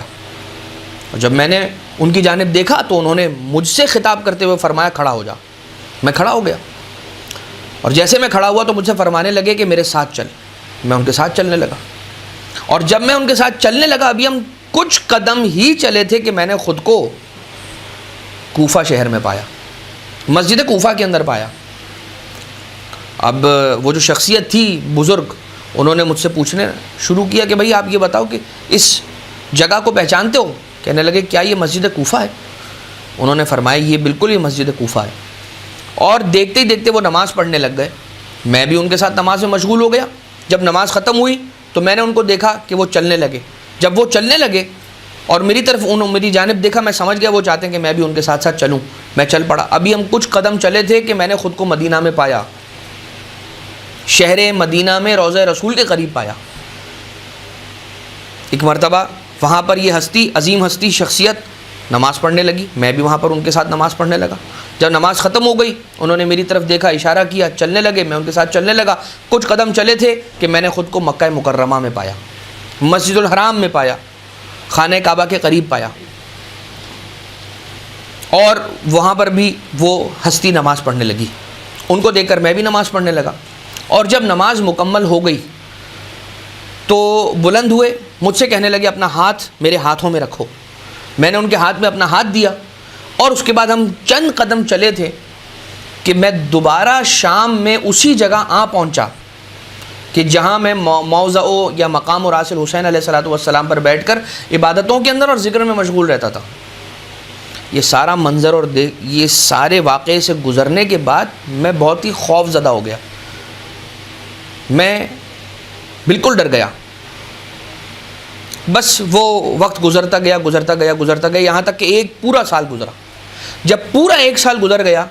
اور جب میں نے ان کی جانب دیکھا تو انہوں نے مجھ سے خطاب کرتے ہوئے فرمایا کھڑا ہو جا۔ میں کھڑا ہو گیا، اور جیسے میں کھڑا ہوا تو مجھ سے فرمانے لگے کہ میرے ساتھ چل۔ میں ان کے ساتھ چلنے لگا، اور جب میں ان کے ساتھ چلنے لگا، ابھی ہم کچھ قدم ہی چلے تھے کہ میں نے خود کو کوفہ شہر میں پایا، مسجد کوفہ کے اندر پایا۔ اب وہ جو شخصیت تھی بزرگ، انہوں نے مجھ سے پوچھنے شروع کیا کہ بھائی آپ یہ بتاؤ کہ اس جگہ کو پہچانتے ہو؟ کہنے لگے کیا یہ مسجد کوفہ ہے؟ انہوں نے فرمایا یہ بالکل یہ مسجد کوفہ ہے۔ اور دیکھتے ہی دیکھتے وہ نماز پڑھنے لگ گئے، میں بھی ان کے ساتھ نماز میں مشغول ہو گیا۔ جب نماز ختم ہوئی تو میں نے ان کو دیکھا کہ وہ چلنے لگے۔ جب وہ چلنے لگے اور میری طرف میری جانب دیکھا، میں سمجھ گیا وہ چاہتے ہیں کہ میں بھی ان کے ساتھ ساتھ چلوں۔ میں چل پڑا۔ ابھی ہم کچھ قدم چلے تھے کہ میں نے خود کو مدینہ میں پایا، شہر مدینہ میں روضہ رسول کے قریب پایا۔ ایک مرتبہ وہاں پر یہ ہستی، عظیم ہستی، شخصیت نماز پڑھنے لگی، میں بھی وہاں پر ان کے ساتھ نماز پڑھنے لگا۔ جب نماز ختم ہو گئی، انہوں نے میری طرف دیکھا، اشارہ کیا، چلنے لگے، میں ان کے ساتھ چلنے لگا۔ کچھ قدم چلے تھے کہ میں نے خود کو مکہ مکرمہ میں پایا، مسجد الحرام میں پایا، خانہ کعبہ کے قریب پایا، اور وہاں پر بھی وہ ہستی نماز پڑھنے لگی۔ ان کو دیکھ کر میں بھی نماز پڑھنے لگا۔ اور جب نماز مکمل ہو گئی تو بلند ہوئے، مجھ سے کہنے لگے اپنا ہاتھ میرے ہاتھوں میں رکھو۔ میں نے ان کے ہاتھ میں اپنا ہاتھ دیا، اور اس کے بعد ہم چند قدم چلے تھے کہ میں دوبارہ شام میں اسی جگہ پہنچا کہ جہاں میں موضع یا مقام راسل حسین علیہ السلام پر بیٹھ کر عبادتوں کے اندر اور ذکر میں مشغول رہتا تھا۔ یہ سارا منظر اور یہ سارے واقعے سے گزرنے کے بعد میں بہت ہی خوف زدہ ہو گیا، میں بالکل ڈر گیا۔ بس وہ وقت گزرتا گیا گزرتا گیا گزرتا گیا، یہاں تک کہ ایک پورا سال گزرا۔ جب پورا ایک سال گزر گیا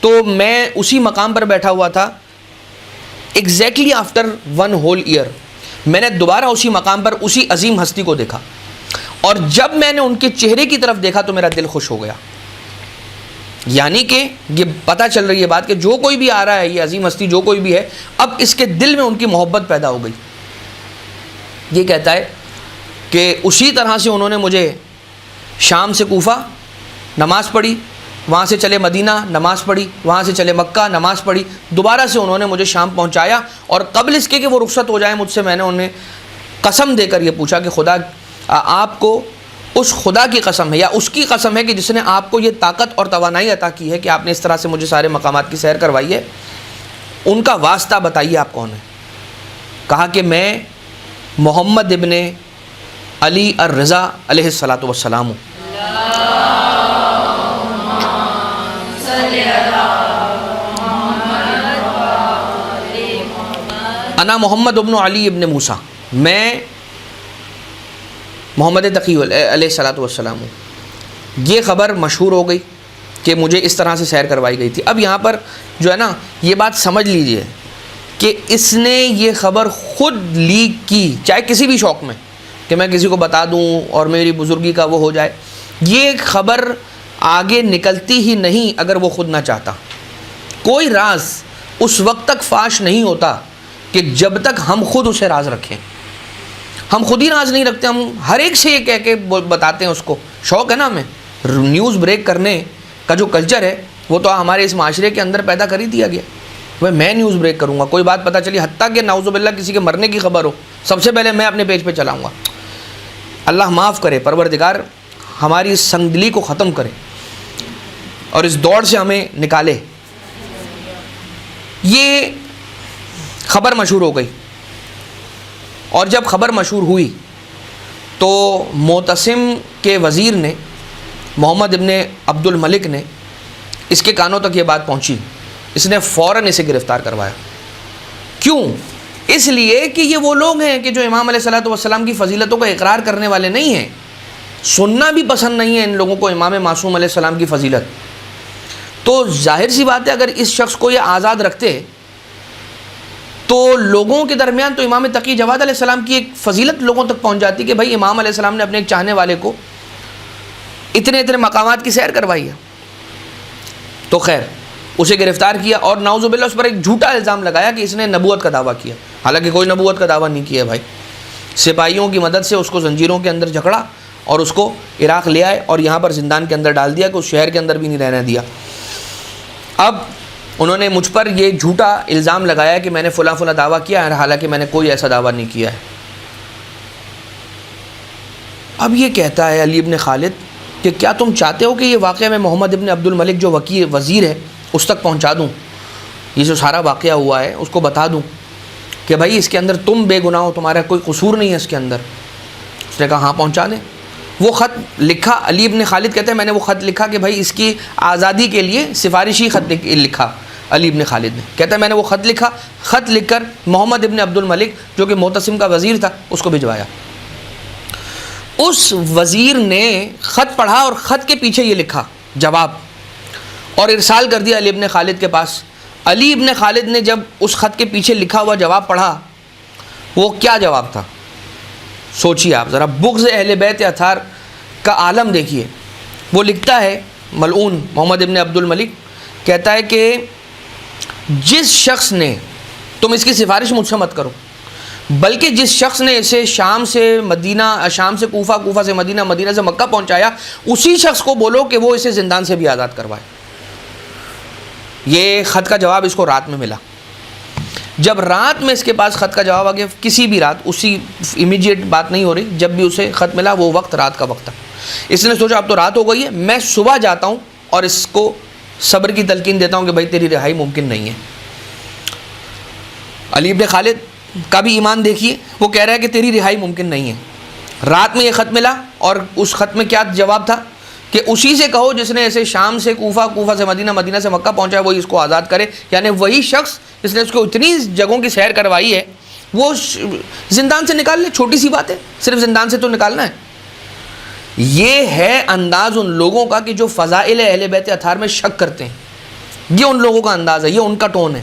تو میں اسی مقام پر بیٹھا ہوا تھا، ایگزیکٹلی آفٹر 1 whole year میں نے دوبارہ اسی مقام پر اسی عظیم ہستی کو دیکھا، اور جب میں نے ان کے چہرے کی طرف دیکھا تو میرا دل خوش ہو گیا۔ یعنی کہ یہ پتہ چل رہی ہے بات کہ جو کوئی بھی آ رہا ہے، یہ عظیم ہستی جو کوئی بھی ہے، اب اس کے دل میں ان کی محبت پیدا ہو گئی۔ یہ کہتا ہے کہ اسی طرح سے انہوں نے مجھے شام سے کوفہ نماز پڑھی، وہاں سے چلے مدینہ نماز پڑھی، وہاں سے چلے مکہ نماز پڑھی، دوبارہ سے انہوں نے مجھے شام پہنچایا، اور قبل اس کے کہ وہ رخصت ہو جائیں مجھ سے میں نے انہیں قسم دے کر یہ پوچھا کہ خدا آپ کو اس خدا کی قسم ہے یا اس کی قسم ہے کہ جس نے آپ کو یہ طاقت اور توانائی عطا کی ہے کہ آپ نے اس طرح سے مجھے سارے مقامات کی سیر کروائی ہے، ان کا واسطہ بتائیے آپ کون ہے؟ کہا کہ میں محمد ابن علی الرضا علیہ السلام ہوں۔ انا محمد ابن علی ابن موسیٰ، میں محمد تقی علیہ السلام ہوں۔ یہ خبر مشہور ہو گئی کہ مجھے اس طرح سے سیر کروائی گئی تھی۔ اب یہاں پر جو ہے نا یہ بات سمجھ لیجئے کہ اس نے یہ خبر خود لیک کی، چاہے کسی بھی شوق میں کہ میں کسی کو بتا دوں اور میری بزرگی کا وہ ہو جائے، یہ خبر آگے نکلتی ہی نہیں اگر وہ خود نہ چاہتا۔ کوئی راز اس وقت تک فاش نہیں ہوتا کہ جب تک ہم خود اسے راز رکھیں۔ ہم خود ہی راز نہیں رکھتے، ہم ہر ایک سے یہ کہہ کے بتاتے ہیں، اس کو شوق ہے نا ہمیں نیوز بریک کرنے کا جو کلچر ہے وہ تو ہمارے اس معاشرے کے اندر پیدا کر ہی دیا گیا۔ میں نیوز بریک کروں گا، کوئی بات پتہ چلی حتیٰ کہ نعوذ باللہ کسی کے مرنے کی خبر ہو، سب سے پہلے میں اپنے پیج پہ چلاؤں گا۔ اللہ معاف کرے، پروردگار ہماری اس سنگ دلی کو ختم کرے اور اس دوڑ سے ہمیں نکالے۔ یہ خبر مشہور ہو گئی، اور جب خبر مشہور ہوئی تو معتصم کے وزیر نے، محمد ابن عبد الملک نے، اس کے کانوں تک یہ بات پہنچی، اس نے فوراً اسے گرفتار کروایا۔ کیوں؟ اس لیے کہ یہ وہ لوگ ہیں کہ جو امام علیہ السلام کی فضیلتوں کا اقرار کرنے والے نہیں ہیں، سننا بھی پسند نہیں ہے ان لوگوں کو امام معصوم علیہ السلام کی فضیلت۔ تو ظاہر سی بات ہے اگر اس شخص کو یہ آزاد رکھتے تو لوگوں کے درمیان تو امام تقی جواد علیہ السلام کی ایک فضیلت لوگوں تک پہنچ جاتی کہ بھائی امام علیہ السلام نے اپنے ایک چاہنے والے کو اتنے مقامات کی سیر کروائی ہے۔ تو خیر اسے گرفتار کیا، اور نعوذ باللہ اس پر ایک جھوٹا الزام لگایا کہ اس نے نبوت کا دعویٰ کیا، حالانکہ کوئی نبوت کا دعویٰ نہیں کیا بھائی۔ سپاہیوں کی مدد سے اس کو زنجیروں کے اندر جکڑا اور اس کو عراق لے آئے اور یہاں پر زندان کے اندر ڈال دیا کہ اس شہر کے اندر بھی نہیں رہنے دیا۔ اب انہوں نے مجھ پر یہ جھوٹا الزام لگایا کہ میں نے فلاں فلاں دعویٰ کیا ہے، حالانکہ میں نے کوئی ایسا دعویٰ نہیں کیا ہے۔ اب یہ کہتا ہے علی ابن خالد کہ کیا تم چاہتے ہو کہ یہ واقعہ میں محمد ابن عبد الملک جو وزیر ہے اس تک پہنچا دوں، یہ جو سارا واقعہ ہوا ہے اس کو بتا دوں کہ بھائی اس کے اندر تم بے گناہ ہو، تمہارا کوئی قصور نہیں ہے اس کے اندر؟ اس نے کہا ہاں پہنچا دیں۔ وہ خط لکھا، علی ابن خالد کہتے ہیں میں نے وہ خط لکھا کہ بھائی اس کی آزادی کے لیے سفارشی خط لکھا علی ابن خالد نے، کہتا ہے میں نے وہ خط لکھا، خط لکھ کر محمد ابن عبد الملک جو کہ معتصم کا وزیر تھا اس کو بھجوایا۔ اس وزیر نے خط پڑھا اور خط کے پیچھے یہ لکھا جواب، اور ارسال کر دیا علی ابن خالد کے پاس۔ علی ابن خالد نے جب اس خط کے پیچھے لکھا ہوا جواب پڑھا، وہ کیا جواب تھا سوچیے آپ ذرا، بغض اہل بیت اطہار کا عالم دیکھیے۔ وہ لکھتا ہے ملعون محمد ابن عبد الملک، کہتا ہے کہ جس شخص نے، تم اس کی سفارش مجھ سے مت کرو، بلکہ جس شخص نے اسے شام سے مدینہ، شام سے کوفہ، کوفہ سے مدینہ، مدینہ سے مکہ پہنچایا، اسی شخص کو بولو کہ وہ اسے زندان سے بھی آزاد کروائے۔ یہ خط کا جواب اس کو رات میں ملا۔ جب رات میں اس کے پاس خط کا جواب آ گیا، کسی بھی رات، اسی امیڈیٹ بات نہیں ہو رہی، جب بھی اسے خط ملا وہ وقت رات کا وقت تھا، اس نے سوچا اب تو رات ہو گئی ہے، میں صبح جاتا ہوں اور اس کو صبر کی تلقین دیتا ہوں کہ بھائی تیری رہائی ممکن نہیں ہے۔ علی ابن خالد کا بھی ایمان دیکھیے، وہ کہہ رہا ہے کہ تیری رہائی ممکن نہیں ہے۔ رات میں یہ خط ملا اور اس خط میں کیا جواب تھا کہ اسی سے کہو جس نے ایسے شام سے کوفہ، کوفہ سے مدینہ، مدینہ سے مکہ پہنچا ہے، وہی اس کو آزاد کرے، یعنی وہی شخص جس نے اس کو اتنی جگہوں کی سیر کروائی ہے وہ زندان سے نکال لے، چھوٹی سی بات ہے، صرف زندان سے تو نکالنا ہے۔ یہ ہے انداز ان لوگوں کا کہ جو فضائل اہل بیت اطہار میں شک کرتے ہیں، یہ ان لوگوں کا انداز ہے، یہ ان کا ٹون ہے،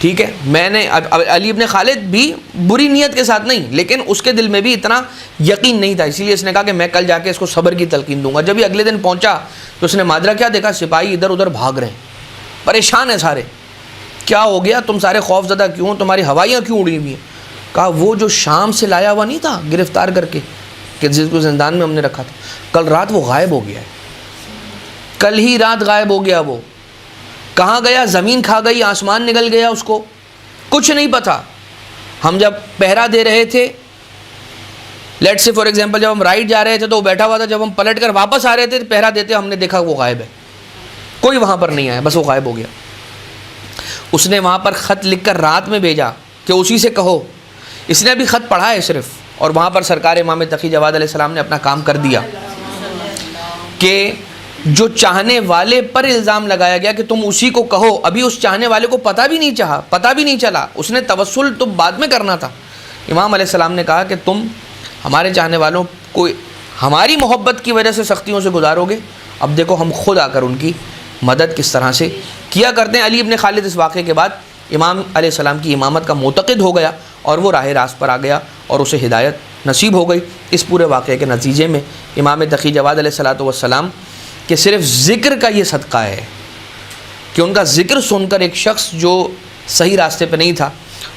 ٹھیک ہے۔ میں نے علی ابن خالد بھی بری نیت کے ساتھ نہیں، لیکن اس کے دل میں بھی اتنا یقین نہیں تھا، اسی لیے اس نے کہا کہ میں کل جا کے اس کو صبر کی تلقین دوں گا۔ جب یہ اگلے دن پہنچا تو اس نے ماجرا کیا دیکھا، سپاہی ادھر ادھر بھاگ رہے ہیں، پریشان ہیں سارے، کیا ہو گیا، تم سارے خوف زدہ کیوں، تمہاری ہوائیاں کیوں اڑی ہوئی ہیں؟ کہا وہ جو شام سے لایا ہوا نہیں تھا گرفتار کر کے، کہ جس کو زندان میں ہم نے رکھا تھا، کل رات وہ غائب ہو گیا ہے، کل ہی رات غائب ہو گیا، وہ کہاں گیا، زمین کھا گئی، آسمان نگل گیا، اس کو کچھ نہیں پتا۔ ہم جب پہرا دے رہے تھے، لیٹ سے فار ایگزامپل جب ہم رائٹ جا رہے تھے تو وہ بیٹھا ہوا تھا، جب ہم پلٹ کر واپس آ رہے تھے پہرا دیتے ہم نے دیکھا وہ غائب ہے، کوئی وہاں پر نہیں آیا، بس وہ غائب ہو گیا۔ اس نے وہاں پر خط لکھ کر رات میں بھیجا کہ اسی سے کہو، اس نے ابھی خط پڑھا ہے صرف، اور وہاں پر سرکار امام تقی جواد علیہ السلام نے اپنا کام کر دیا کہ جو چاہنے والے پر الزام لگایا گیا کہ تم اسی کو کہو، ابھی اس چاہنے والے کو پتہ بھی نہیں چلا، اس نے توسل تو بعد میں کرنا تھا۔ امام علیہ السلام نے کہا کہ تم ہمارے چاہنے والوں کو ہماری محبت کی وجہ سے سختیوں سے گزارو گے، اب دیکھو ہم خود آ کر ان کی مدد کس طرح سے کیا کرتے ہیں۔ علی ابن خالد اس واقعے کے بعد امام علیہ السلام کی امامت کا معتقد ہو گیا اور وہ راہ راست پر آ گیا اور اسے ہدایت نصیب ہو گئی۔ اس پورے واقعے کے نتیجے میں امام تقی جواد علیہ السلام کہ صرف ذکر کا یہ صدقہ ہے کہ ان کا ذکر سن کر ایک شخص جو صحیح راستے پہ نہیں تھا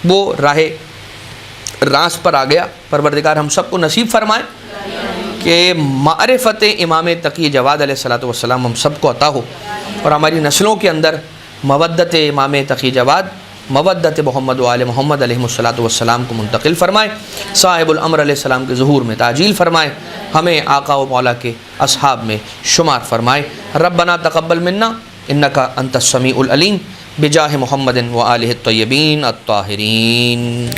وہ راہ راست پر آ گیا۔ پروردگار ہم سب کو نصیب فرمائے کہ معرفت امام تقی جواد علیہ السلام ہم سب کو عطا ہو، اور ہماری نسلوں کے اندر مودت امام تقی جواد، مودت محمد و آل محمد علیہ السلام کو منتقل فرمائے، صاحب الامر علیہ السلام کے ظہور میں تعجیل فرمائے، ہمیں آقا و مولا کے اصحاب میں شمار فرمائے۔ ربنا تقبل منا انکا انت السمیع العلیم بجاہ محمد و آلہ الطیبین الطاہرین۔